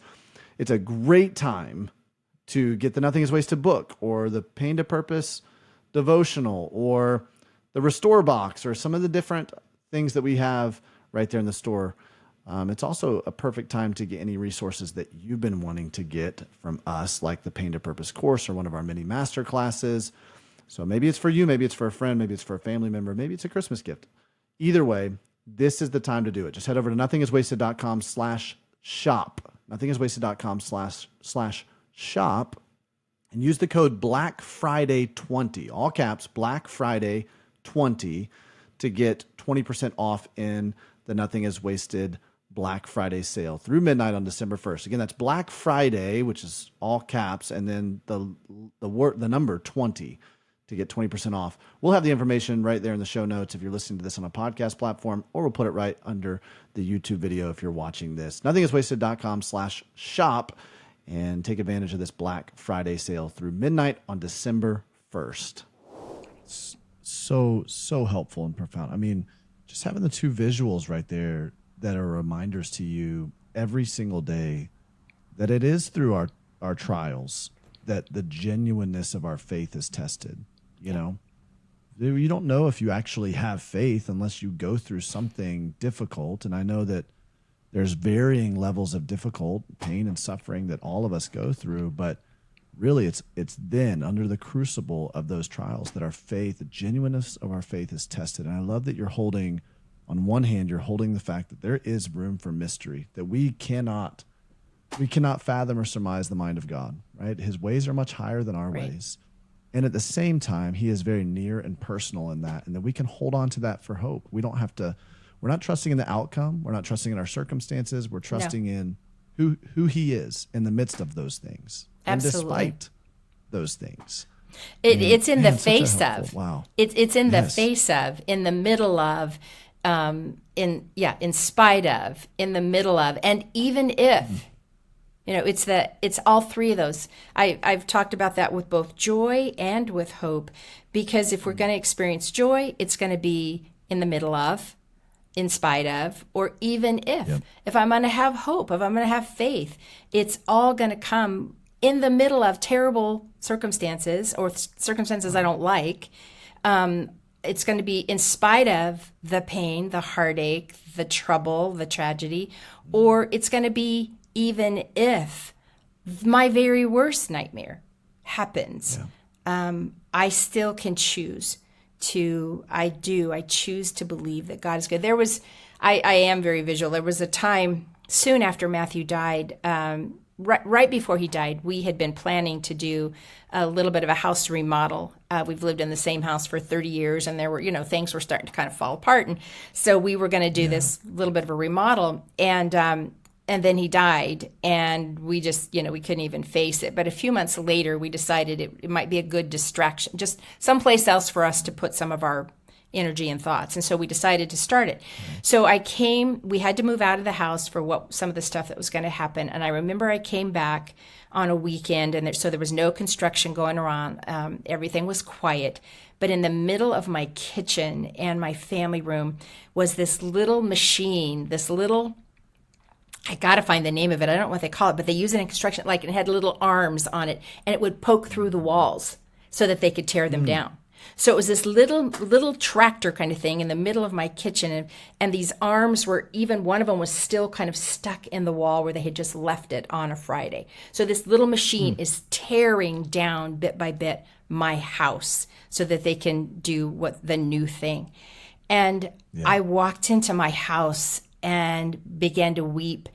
It's a great time to get the Nothing is Wasted book or the Pain to Purpose devotional or the Restore box or some of the different things that we have right there in the store. It's also a perfect time to get any resources that you've been wanting to get from us, like the Pain to Purpose course or one of our many master classes. So maybe it's for you, maybe it's for a friend, maybe it's for a family member, maybe it's a Christmas gift. Either way, this is the time to do it. Just head over to nothingiswasted.com/shop, nothingiswasted.com/shop, and use the code Black Friday 20, all caps, Black Friday 20, to get 20% off in the Nothing is Wasted Black Friday sale through midnight on December 1st. Again, that's Black Friday, which is all caps, and then the number 20 to get 20% off. We'll have the information right there in the show notes if you're listening to this on a podcast platform, or we'll put it right under the YouTube video if you're watching this. nothingiswasted.com/shop, and take advantage of this Black Friday sale through midnight on December 1st. so helpful and profound. I mean, just having the two visuals right there that are reminders to you every single day that it is through our trials that the genuineness of our faith is tested. You know, you don't know if you actually have faith unless you go through something difficult. And I know that there's varying levels of difficult pain and suffering that all of us go through, but really it's then under the crucible of those trials that our faith, the genuineness of our faith is tested. And I love that you're holding, on one hand, you're holding the fact that there is room for mystery, that we cannot fathom or surmise the mind of God, right? His ways are much higher than our ways. And at the same time, he is very near and personal in that, and that we can hold on to that for hope. We don't have to, we're not trusting in the outcome. We're not trusting in our circumstances. We're trusting in who he is in the midst of those things. Absolutely. And despite those things. It's in the face of. Wow. It's in the face of, in the middle of, in spite of, in the middle of, and even if. It's all three of those. I've talked about that with both joy and with hope, because if we're going to experience joy, it's going to be in the middle of, in spite of, or even if. Yep. If I'm going to have hope, if I'm going to have faith, it's all going to come in the middle of terrible circumstances or circumstances I don't like. It's going to be in spite of the pain, the heartache, the trouble, the tragedy, or it's going to be even if my very worst nightmare happens. I still can choose I choose to believe that God is good. I am very visual. There was a time soon after Matthew died, right before he died, we had been planning to do a little bit of a house remodel. We've lived in the same house for 30 years, and there were, things were starting to kind of fall apart. And so we were going to do this little bit of a remodel. And then he died, and we just, we couldn't even face it. But a few months later, we decided it might be a good distraction, just someplace else for us to put some of our energy and thoughts. And so we decided to start it. So we had to move out of the house for some of the stuff that was going to happen. And I remember I came back on a weekend, and so there was no construction going around. Everything was quiet. But in the middle of my kitchen and my family room was this little machine, I got to find the name of it. I don't know what they call it, but they use it in construction. Like, it had little arms on it, and it would poke through the walls so that they could tear them down. So it was this little tractor kind of thing in the middle of my kitchen, and these arms were, even one of them was still kind of stuck in the wall where they had just left it on a Friday. So this little machine is tearing down bit by bit my house so that they can do the new thing. And I walked into my house and began to weep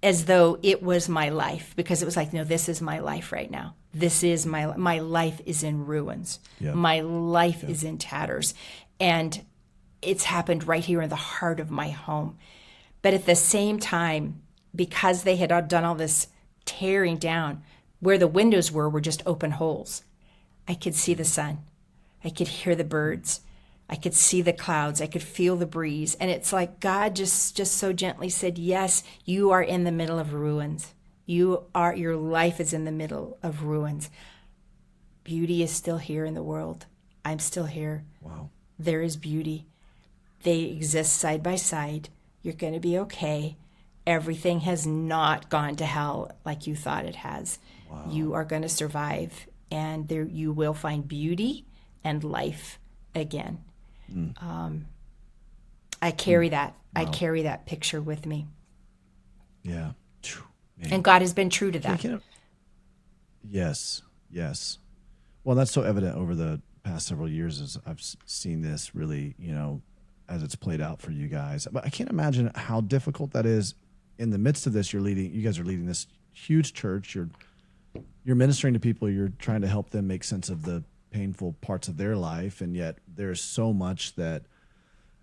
as though it was my life, because it was like, no, this is my life right now. This is my life is in ruins. Yeah. My life is in tatters. And it's happened right here in the heart of my home. But at the same time, because they had done all this tearing down, where the windows were just open holes. I could see the sun. I could hear the birds. I could see the clouds. I could feel the breeze. And it's like God just so gently said, yes, you are in the middle of ruins. Your life is in the middle of ruins. Beauty is still here in the world. I'm still here. Wow. There is beauty. They exist side by side. You're going to be okay. Everything has not gone to hell like you thought it has. Wow. You are going to survive, and you will find beauty and life again. I carry that. Wow. I carry that picture with me. Yeah. Man. And God has been true to that. Yes. Well, that's so evident over the past several years as I've seen this really, as it's played out for you guys. But I can't imagine how difficult that is in the midst of this. You guys are leading this huge church. You're ministering to people. You're trying to help them make sense of the painful parts of their life, and yet there's so much that,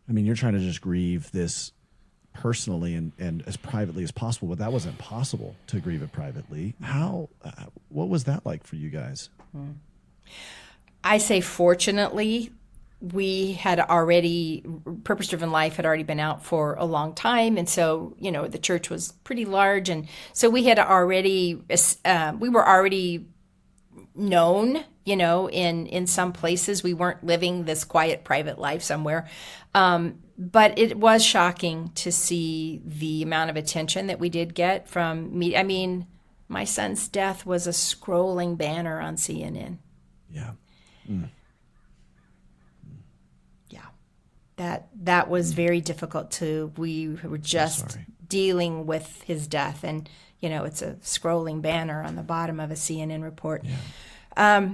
you're trying to just grieve this personally and as privately as possible, but that wasn't possible to grieve it privately. What was that like for you guys? I say, fortunately, we had already, Purpose Driven Life had already been out for a long time. And so, the church was pretty large. And so we were already known in some places we weren't living this quiet private life somewhere. But it was shocking to see the amount of attention that we did get from media. I mean, my son's death was a scrolling banner on CNN. Yeah. Yeah. That was very difficult we were just dealing with his death, and it's a scrolling banner on the bottom of a CNN report. Yeah.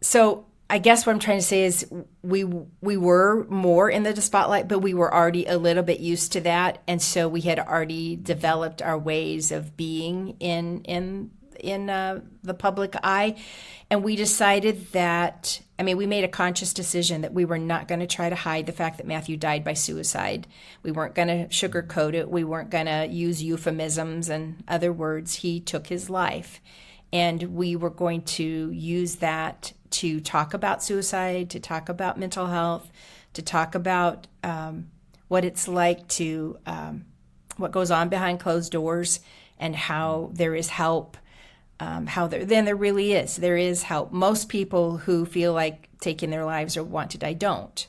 So I guess what I'm trying to say is we were more in the spotlight, but we were already a little bit used to that, and so we had already developed our ways of being in the public eye, and we decided that. I mean, we made a conscious decision that we were not going to try to hide the fact that Matthew died by suicide. We weren't going to sugarcoat it. We weren't going to use euphemisms and other words. He took his life, and we were going to use that to talk about suicide, to talk about mental health, to talk about what it's like to what goes on behind closed doors, and how there is help. There really is. There is help. Most people who feel like taking their lives or want to die don't.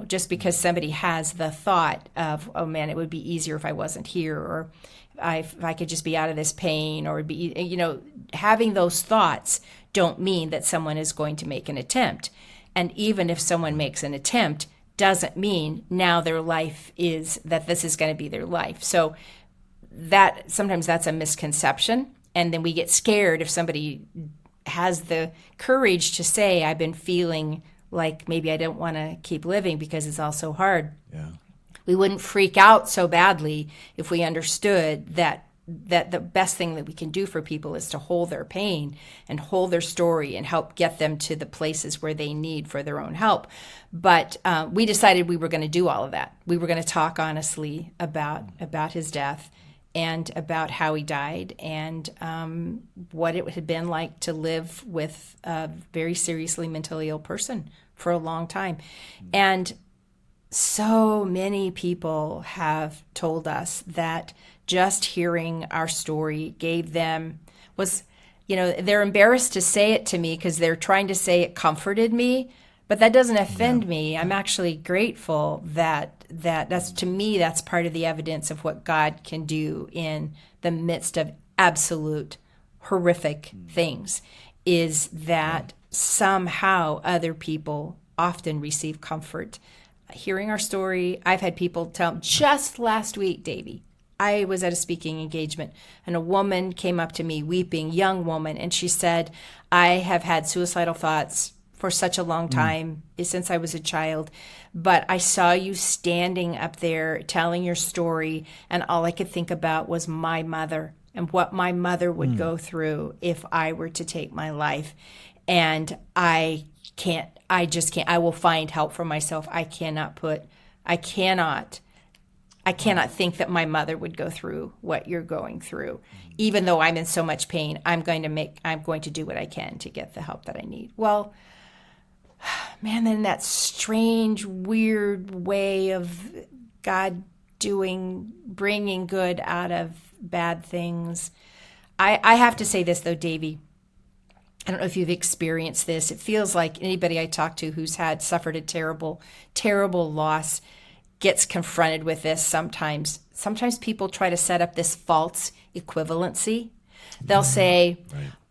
Just because somebody has the thought of, oh man, it would be easier if I wasn't here, or if I could just be out of this pain, or having those thoughts don't mean that someone is going to make an attempt. And even if someone makes an attempt, doesn't mean now their life is that this is going to be their life. So that sometimes that's a misconception. And then we get scared if somebody has the courage to say, I've been feeling like maybe I don't want to keep living because it's all so hard. Yeah. We wouldn't freak out so badly if we understood that the best thing that we can do for people is to hold their pain and hold their story and help get them to the places where they need for their own help. But we decided we were going to do all of that. We were going to talk honestly about his death, and about how he died, and what it had been like to live with a very seriously mentally ill person for a long time. And so many people have told us that just hearing our story gave them, they're embarrassed to say it to me because they're trying to say it comforted me, but that doesn't offend me. I'm actually grateful that's, to me, that's part of the evidence of what God can do in the midst of absolute horrific things, is that somehow other people often receive comfort. Hearing our story, I've had people tell, just last week, Davey, I was at a speaking engagement, and a woman came up to me weeping, young woman, and she said, I have had suicidal thoughts for such a long time, since I was a child. But I saw you standing up there telling your story, and all I could think about was my mother and what my mother would go through if I were to take my life. And I just can't. I will find help for myself. I cannot think that my mother would go through what you're going through. Even though I'm in so much pain, I'm going to do what I can to get the help that I need. Well, man, then that strange, weird way of God bringing good out of bad things. I have to say this, though, Davey. I don't know if you've experienced this. It feels like anybody I talk to who's suffered a terrible, terrible loss gets confronted with this sometimes. Sometimes people try to set up this false equivalency. They'll say,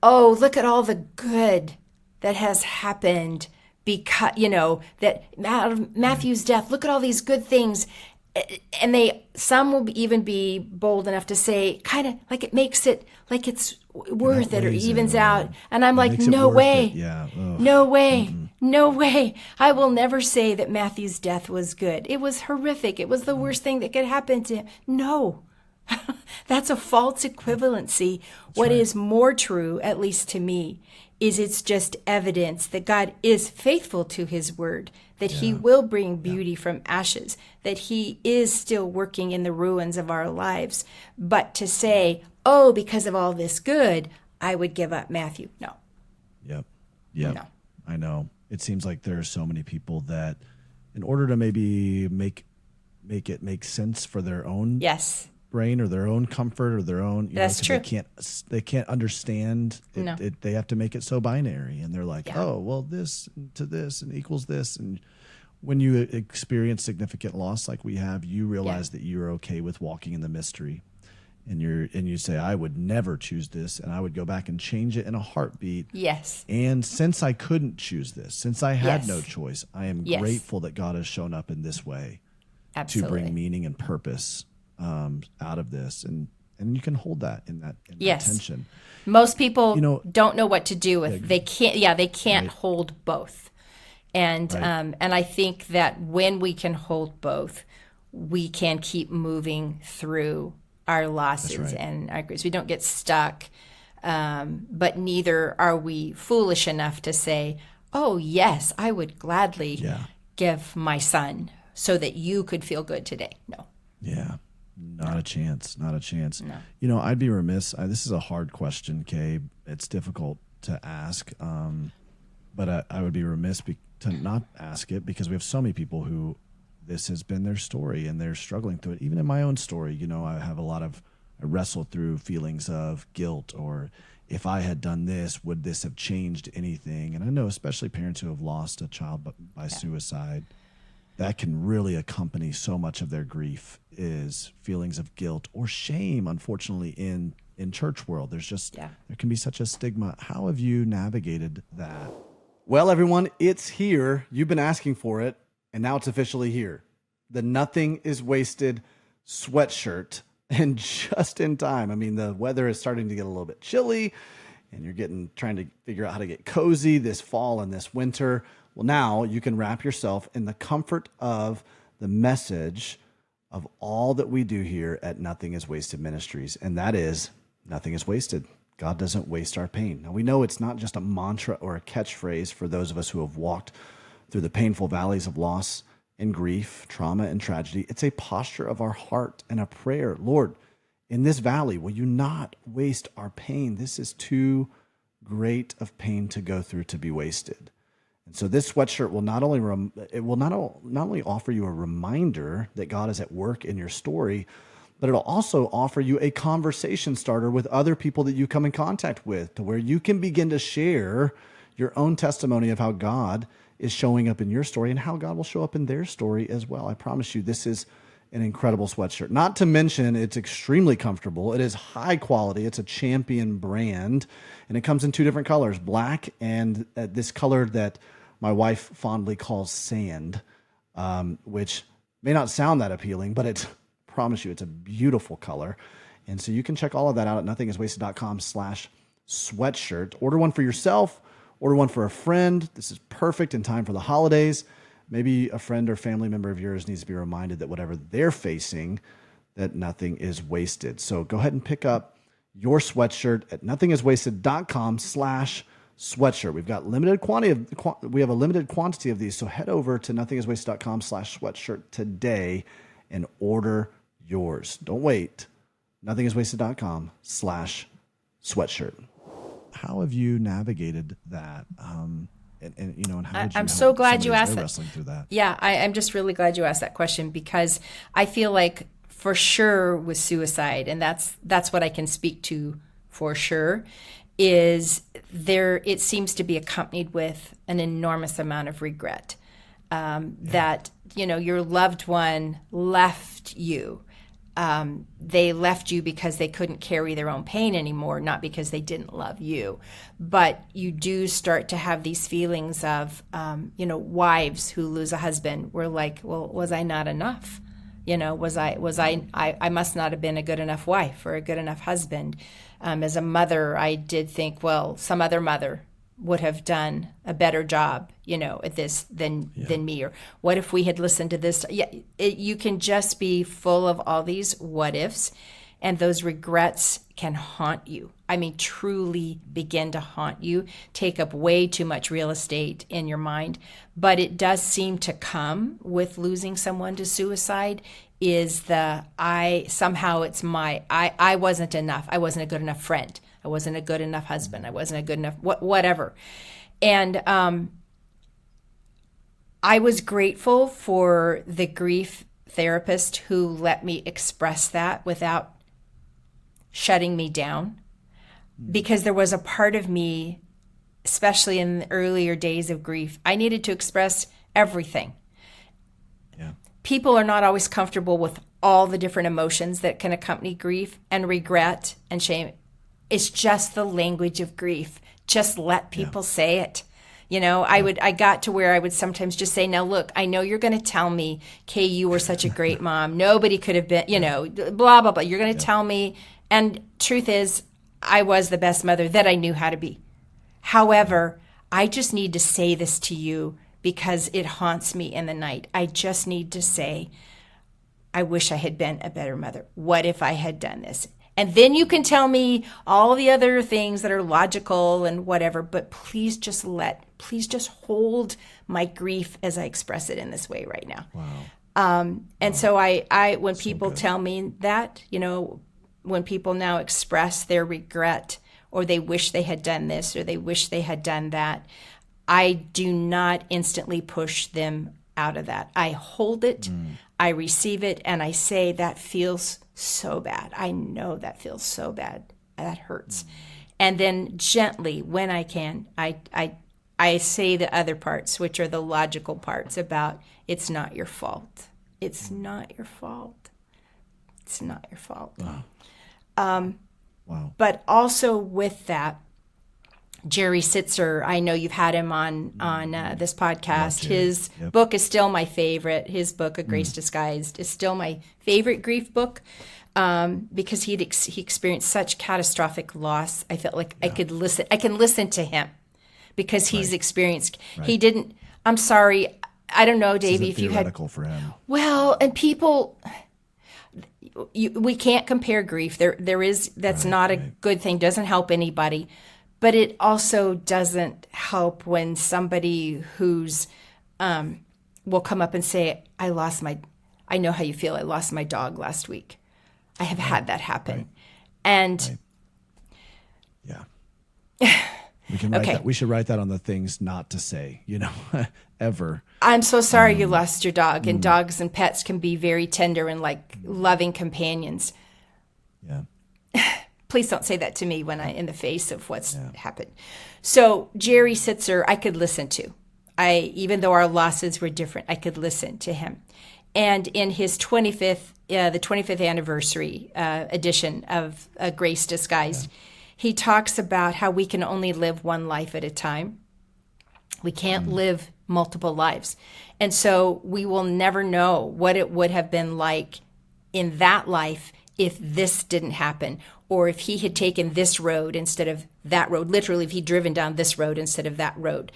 oh, look at all the good that has happened because, that Matthew's death, look at all these good things. And some will even be bold enough to say, kind of like it makes it like it's worth it or evens out. And I'm like, no way. Yeah. No way. Mm-hmm. No way. I will never say that Matthew's death was good. It was horrific. It was the worst thing that could happen to him. No. That's a false equivalency. What is more true, at least to me, is it's just evidence that God is faithful to his word, that he will bring beauty from ashes, that he is still working in the ruins of our lives. But to say, oh, because of all this good, I would give up Matthew. No. Yep. No. I know. It seems like there are so many people that, in order to maybe make it make sense for their own brain or their own comfort or their own, That's true. They can't understand it, No. they have to make it so binary, and they're like, Yeah. oh, well, this to this and equals this. And when you experience significant loss like we have, you realize that you're okay with walking in the mystery, and you say, I would never choose this, and I would go back and change it in a heartbeat. Yes. And since I couldn't choose this, since I had Yes. no choice, I am Yes. grateful that God has shown up in this way Absolutely. to bring meaning and purpose out of this, and you can hold that in that Yes. tension. Most people don't know what to do with. They can't Right. hold both. And Right. and I think that when we can hold both, we can keep moving through our losses right. and our griefs. We don't get stuck, but neither are we foolish enough to say, "Oh yes, I would gladly give my son so that you could feel good today." No. Yeah, not a chance. Not a chance. No. I'd be remiss. This is a hard question, Kay. It's difficult to ask, but I would be remiss to not ask it, because we have so many people who this has been their story and they're struggling through it. Even in my own story, I wrestle through feelings of guilt, or if I had done this, would this have changed anything? And I know especially parents who have lost a child by suicide, that can really accompany so much of their grief is feelings of guilt or shame. Unfortunately, in church world, there can be such a stigma. How have you navigated that? Well, everyone, it's here. You've been asking for it, and now it's officially here. The Nothing is Wasted sweatshirt, and just in time. I mean, the weather is starting to get a little bit chilly, and you're trying to figure out how to get cozy this fall and this winter. Well, now you can wrap yourself in the comfort of the message of all that we do here at Nothing is Wasted Ministries, and that is nothing is wasted. God doesn't waste our pain. Now, we know it's not just a mantra or a catchphrase for those of us who have walked through the painful valleys of loss and grief, trauma and tragedy. It's a posture of our heart and a prayer. Lord, in this valley, will you not waste our pain? This is too great of pain to go through to be wasted. And so this sweatshirt will not only offer you a reminder that God is at work in your story, but it'll also offer you a conversation starter with other people that you come in contact with, to where you can begin to share your own testimony of how God is showing up in your story and how God will show up in their story as well. I promise you, this is an incredible sweatshirt. Not to mention, it's extremely comfortable. It is high quality. It's a Champion brand, and it comes in two different colors, black and this color that my wife fondly calls sand, which may not sound that appealing, but I promise you, it's a beautiful color. And so you can check all of that out at nothingiswasted.com/sweatshirt. Order one for yourself, order one for a friend. This is perfect in time for the holidays. Maybe a friend or family member of yours needs to be reminded that whatever they're facing, that nothing is wasted. So go ahead and pick up your sweatshirt at nothingiswasted.com/sweatshirt. We've got we have a limited quantity of these. So head over to nothingiswasted.com/sweatshirt today and order yours. Don't wait. nothingiswasted.com/sweatshirt. How have you navigated that? And how did you I'm so glad you somebody asked that. wrestling through that? Yeah, I'm just really glad you asked that question, because I feel like for sure with suicide, and that's what I can speak to for sure, is it seems to be accompanied with an enormous amount of regret. That, your loved one left you. They left you because they couldn't carry their own pain anymore, not because they didn't love you. But you do start to have these feelings of, wives who lose a husband were like, well, was I not enough? I must not have been a good enough wife or a good enough husband. As a mother, I did think, well, some other mother would have done a better job, at this than me. Or what if we had listened to this? Yeah, you can just be full of all these what ifs, and those regrets can haunt you. I mean, truly begin to haunt you, take up way too much real estate in your mind. But it does seem to come with losing someone to suicide, is I wasn't enough. I wasn't a good enough friend. I wasn't a good enough husband. I wasn't a good enough whatever. And I was grateful for the grief therapist who let me express that without shutting me down, because there was a part of me, especially in the earlier days of grief, I needed to express everything. Yeah. People are not always comfortable with all the different emotions that can accompany grief and regret and shame. It's just the language of grief. Just let people say it. You know, I got to where I would sometimes just say, now look, I know you're going to tell me, Kay, you were such a great mom. Nobody could have been, blah, blah, blah. You're going to tell me. And truth is, I was the best mother that I knew how to be. However, I just need to say this to you because it haunts me in the night. I just need to say, I wish I had been a better mother. What if I had done this? And then you can tell me all the other things that are logical and whatever, but please just hold my grief as I express it in this way right now. Wow. And so I when people tell me that, when people now express their regret or they wish they had done this or they wish they had done that, I do not instantly push them out of that. I hold it, I receive it, and I say, that feels so bad. I know that feels so bad. That hurts. And then gently, when I can, I say the other parts, which are the logical parts about, it's not your fault. It's not your fault. It's not your fault. Wow. But also with that, Jerry Sitzer, I know you've had him on this podcast. His book is still my favorite. His book, A Grace Disguised, is still my favorite grief book because he experienced such catastrophic loss. I felt like I can listen to him because he's experienced. He didn't. I'm sorry. I don't know, Davey, if you had. For him. Well, and people. We can't compare grief. There is that's not a good thing. Doesn't help anybody. But it also doesn't help when somebody who's will come up and say, I know how you feel. I lost my dog last week. I have had that happen. And we can write that. We should write that on the things not to say, ever. I'm so sorry you lost your dog. And dogs and pets can be very tender and like loving companions. Yeah. Please don't say that to me when in the face of what's happened. So Jerry Sitzer, I could listen to. Even though our losses were different, I could listen to him. And in his the 25th anniversary edition of Grace Disguised, he talks about how we can only live one life at a time. We can't live multiple lives. And so we will never know what it would have been like in that life if this didn't happen, or if he had taken this road instead of that road, literally if he'd driven down this road instead of that road.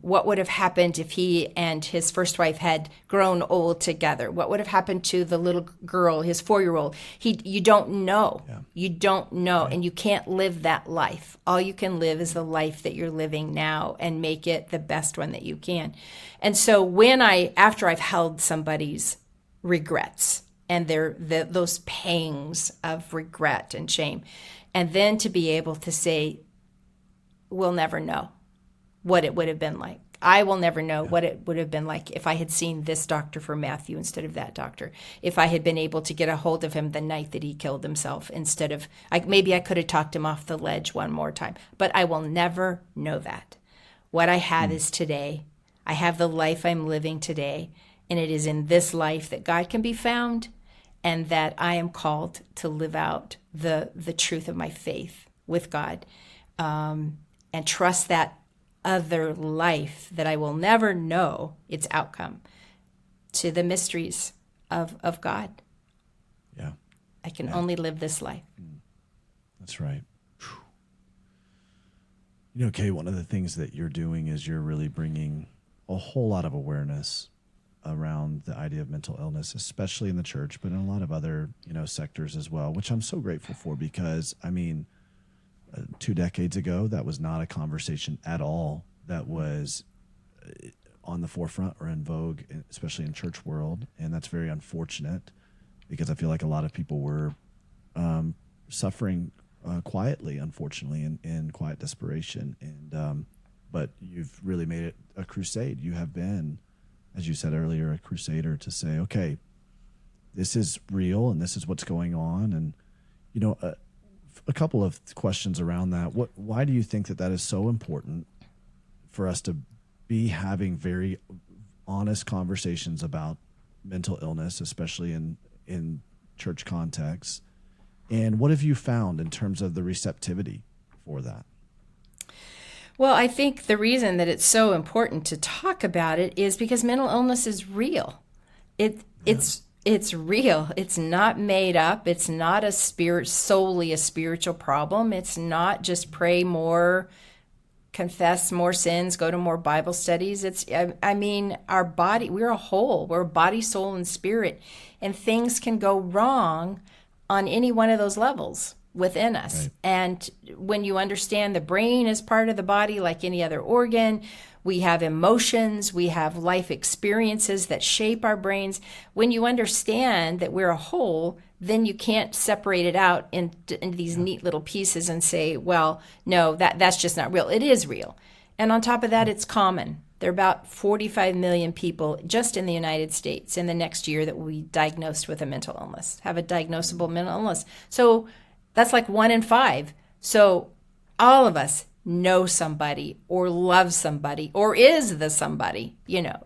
What would have happened if he and his first wife had grown old together? What would have happened to the little girl, his 4-year-old? You don't know. Yeah. You don't know, and you can't live that life. All you can live is the life that you're living now and make it the best one that you can. And so after I've held somebody's regrets, and those pangs of regret and shame. And then to be able to say, we'll never know what it would have been like. I will never know what it would have been like if I had seen this doctor for Matthew instead of that doctor. If I had been able to get a hold of him the night that he killed himself instead of, maybe I could have talked him off the ledge one more time. But I will never know that. What I have is today. I have the life I'm living today. And it is in this life that God can be found and that I am called to live out the truth of my faith with God and trust that other life that I will never know its outcome to the mysteries of God. Yeah. I can only live this life. That's right. Kay, one of the things that you're doing is you're really bringing a whole lot of awareness around the idea of mental illness, especially in the church, but in a lot of other, sectors as well, which I'm so grateful for because, 2 decades ago, that was not a conversation at all that was on the forefront or in vogue, especially in church world. And that's very unfortunate because I feel like a lot of people were suffering quietly, unfortunately, in quiet desperation. And but you've really made it a crusade. You have been, as you said earlier, a crusader to say, okay, this is real and this is what's going on. And, you know, a couple of questions around that. Why do you think that is so important for us to be having very honest conversations about mental illness, especially in church contexts? And what have you found in terms of the receptivity for that? Well, I think the reason that it's so important to talk about it is because mental illness is real. It's real. It's not made up. It's not solely a spiritual problem. It's not just pray more, confess more sins, go to more Bible studies. I mean, our body, we're a whole. We're body, soul, and spirit. And things can go wrong on any one of those levels within us. Right. And when you understand the brain is part of the body like any other organ, we have emotions, we have life experiences that shape our brains. When you understand that we're a whole, then you can't separate it out into these neat little pieces and say, well, no, that's just not real. It is real. And on top of that, it's common. There are about 45 million people just in the United States in the next year that will be diagnosed with a mental illness, have a diagnosable mental illness. So that's like 1 in 5. So all of us know somebody or love somebody or is the somebody,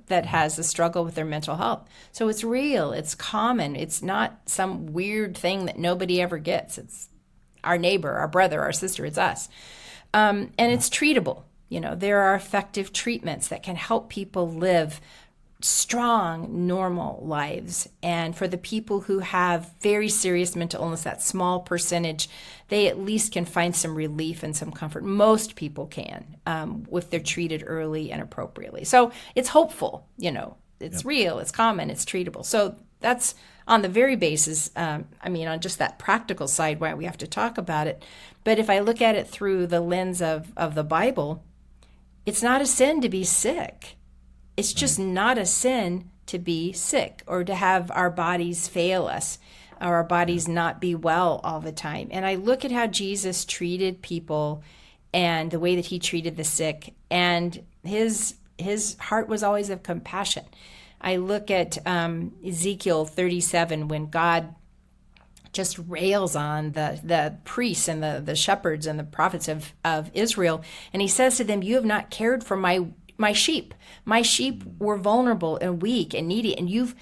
that has a struggle with their mental health. So it's real. It's common. It's not some weird thing that nobody ever gets. It's our neighbor, our brother, our sister. It's us. And it's treatable. There are effective treatments that can help people live strong, normal lives. And for the people who have very serious mental illness, that small percentage, they at least can find some relief and some comfort. Most people can, if they're treated early and appropriately. So it's hopeful, it's real, it's common, it's treatable. So that's on the very basis, on just that practical side, why we have to talk about it. But if I look at it through the lens of the Bible, it's not a sin to be sick. It's just not a sin to be sick or to have our bodies fail us or our bodies not be well all the time. And I look at how Jesus treated people and the way that he treated the sick, and his heart was always of compassion. I look at Ezekiel 37 when God just rails on the priests and the shepherds and the prophets of Israel. And he says to them, you have not cared for my sheep. My sheep were vulnerable and weak and needy, and you've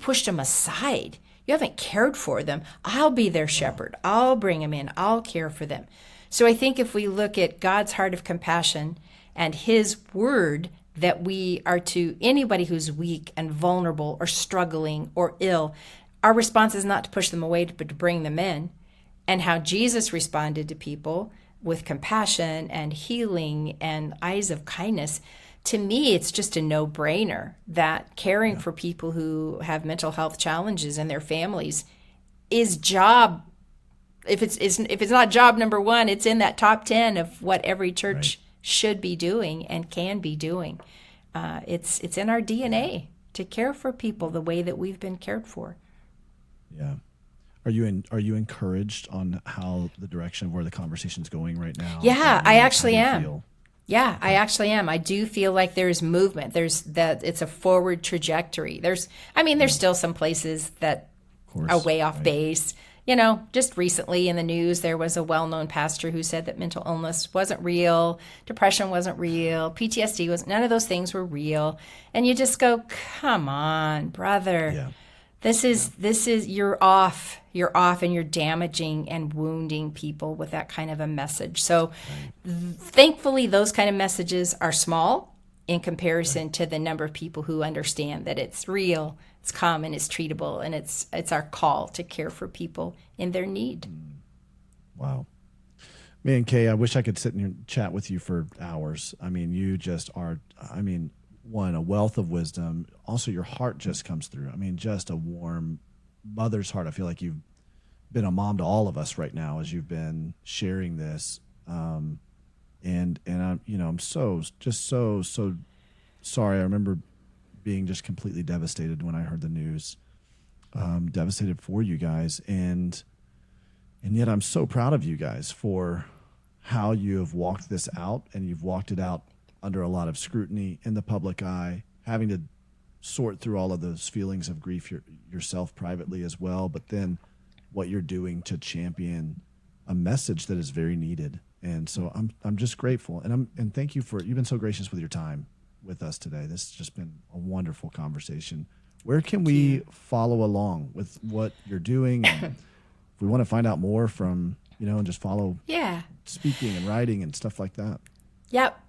pushed them aside. You haven't cared for them. I'll be their shepherd. I'll bring them in. I'll care for them. So I think if we look at God's heart of compassion and his word that we are to anybody who's weak and vulnerable or struggling or ill, our response is not to push them away, but to bring them in. And how Jesus responded to people with compassion and healing and eyes of kindness, to me, it's just a no-brainer that caring for people who have mental health challenges and their families is job. If it's not job number one, it's in that top 10 of what every church should be doing and can be doing. It's in our DNA to care for people the way that we've been cared for. Yeah. Are you encouraged on how the direction of where the conversation's going right now? Yeah, I actually am. Yeah, I actually am. I do feel like there's movement. It's a forward trajectory. There's still some places that are way off base. Just recently in the news, there was a well-known pastor who said that mental illness wasn't real, depression wasn't real, PTSD was, none of those things were real. And you just go, come on, brother. Yeah. This is, you're off and you're damaging and wounding people with that kind of a message. So thankfully, those kind of messages are small in comparison to the number of people who understand that it's real, it's common, it's treatable, and it's our call to care for people in their need. Wow. Man, Kay, I wish I could sit and chat with you for hours. You just are, one, a wealth of wisdom. Also, your heart just comes through. Just a warm mother's heart. I feel like you've been a mom to all of us right now as you've been sharing this. And I'm so sorry. I remember being just completely devastated when I heard the news. Devastated for you guys, and yet I'm so proud of you guys for how you have walked this out, and you've walked it out under a lot of scrutiny in the public eye, having to sort through all of those feelings of grief yourself privately as well, but then what you're doing to champion a message that is very needed. And so I'm just grateful, and thank you you've been so gracious with your time with us today. This has just been a wonderful conversation. Where can we follow along with what you're doing? And if we want to find out more from, and just follow speaking and writing and stuff like that. Yep.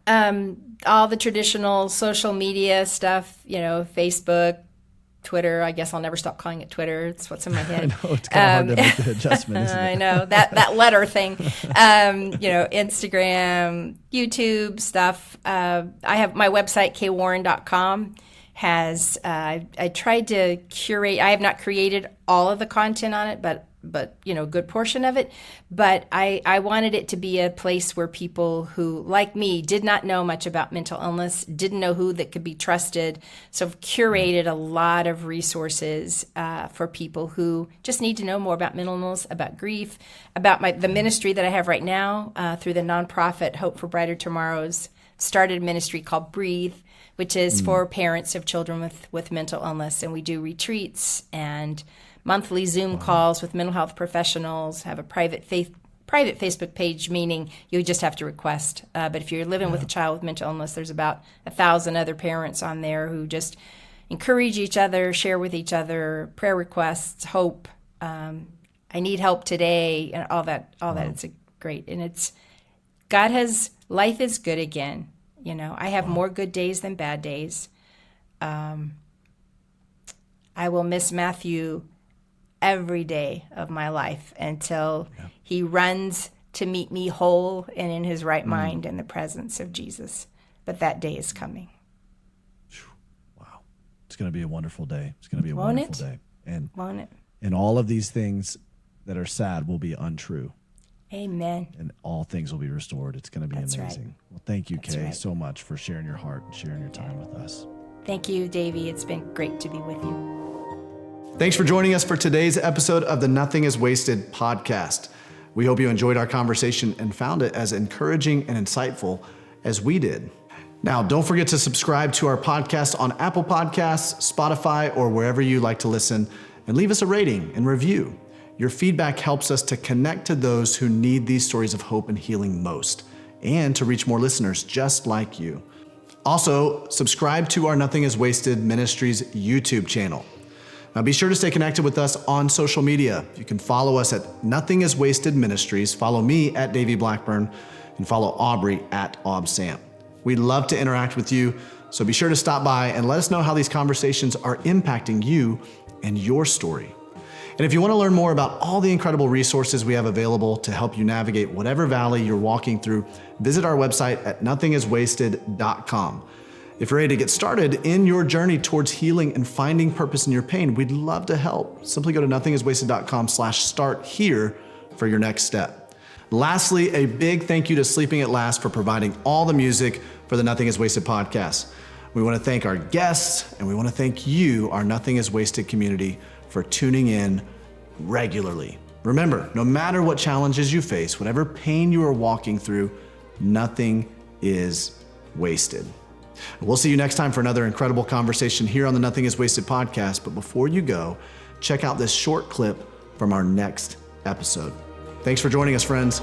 All the traditional social media stuff, Facebook, Twitter. I guess I'll never stop calling it Twitter. It's what's in my head. I know, it's kind of hard to make the adjustment, isn't it? I know, that letter thing. Instagram, YouTube stuff. I have my website, kwarren.com. I tried to curate. I have not created all of the content on it, but a good portion of it. But I wanted it to be a place where people who, like me, did not know much about mental illness, didn't know who that could be trusted. So I've curated a lot of resources for people who just need to know more about mental illness, about grief, about the ministry that I have right now through the nonprofit Hope for Brighter Tomorrows. Started a ministry called Breathe, which is for parents of children with mental illness. And we do retreats and monthly Zoom calls with mental health professionals, have a private Facebook page, meaning you just have to request. But if you're living with a child with mental illness, there's about 1,000 other parents on there who just encourage each other, share with each other, prayer requests, hope. I need help today, and all that. It's great. And life is good again. I have more good days than bad days. I will miss Matthew every day of my life until he runs to meet me whole and in his right mind in the presence of Jesus. But that day is coming. Wow. It's going to be a wonderful day. It's going to be a wonderful day. Won't it? And all of these things that are sad will be untrue. Amen. And all things will be restored. It's going to be amazing. Right. Well, thank you, Kay, so much for sharing your heart and sharing your time with us. Thank you, Davey. It's been great to be with you. Thanks for joining us for today's episode of the Nothing is Wasted podcast. We hope you enjoyed our conversation and found it as encouraging and insightful as we did. Now, don't forget to subscribe to our podcast on Apple Podcasts, Spotify, or wherever you like to listen, and leave us a rating and review. Your feedback helps us to connect to those who need these stories of hope and healing most, and to reach more listeners just like you. Also, subscribe to our Nothing is Wasted Ministries YouTube channel. Now be sure to stay connected with us on social media. You can follow us at Nothing is Wasted Ministries, follow me at Davey Blackburn, and follow Aubrey at AubSam. We'd love to interact with you, so be sure to stop by and let us know how these conversations are impacting you and your story. And if you want to learn more about all the incredible resources we have available to help you navigate whatever valley you're walking through, visit our website at nothingiswasted.com. If you're ready to get started in your journey towards healing and finding purpose in your pain, we'd love to help. Simply go to nothingiswasted.com/start here for your next step. Lastly, a big thank you to Sleeping at Last for providing all the music for the Nothing is Wasted podcast. We want to thank our guests, and we want to thank you, our Nothing is Wasted community, for tuning in regularly. Remember, no matter what challenges you face, whatever pain you are walking through, nothing is wasted. We'll see you next time for another incredible conversation here on the Nothing is Wasted podcast. But before you go, check out this short clip from our next episode. Thanks for joining us, friends.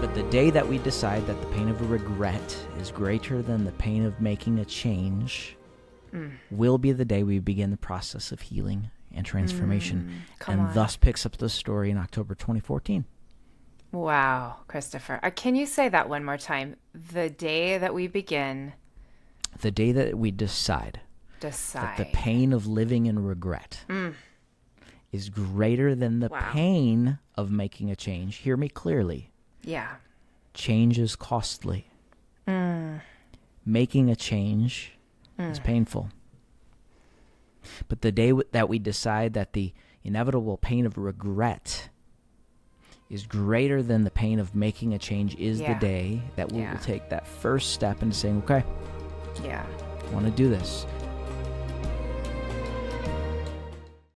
But the day that we decide that the pain of regret is greater than the pain of making a change will be the day we begin the process of healing and transformation. Thus picks up the story in October 2014. Wow, Christopher. Can you say that one more time? The day that we begin... The day that we decide that the pain of living in regret is greater than the pain of making a change. Hear me clearly. Yeah. Change is costly. Making a change is painful. But the day that we decide that the inevitable pain of regret is greater than the pain of making a change is the day that we will take that first step into saying, okay, I want to do this.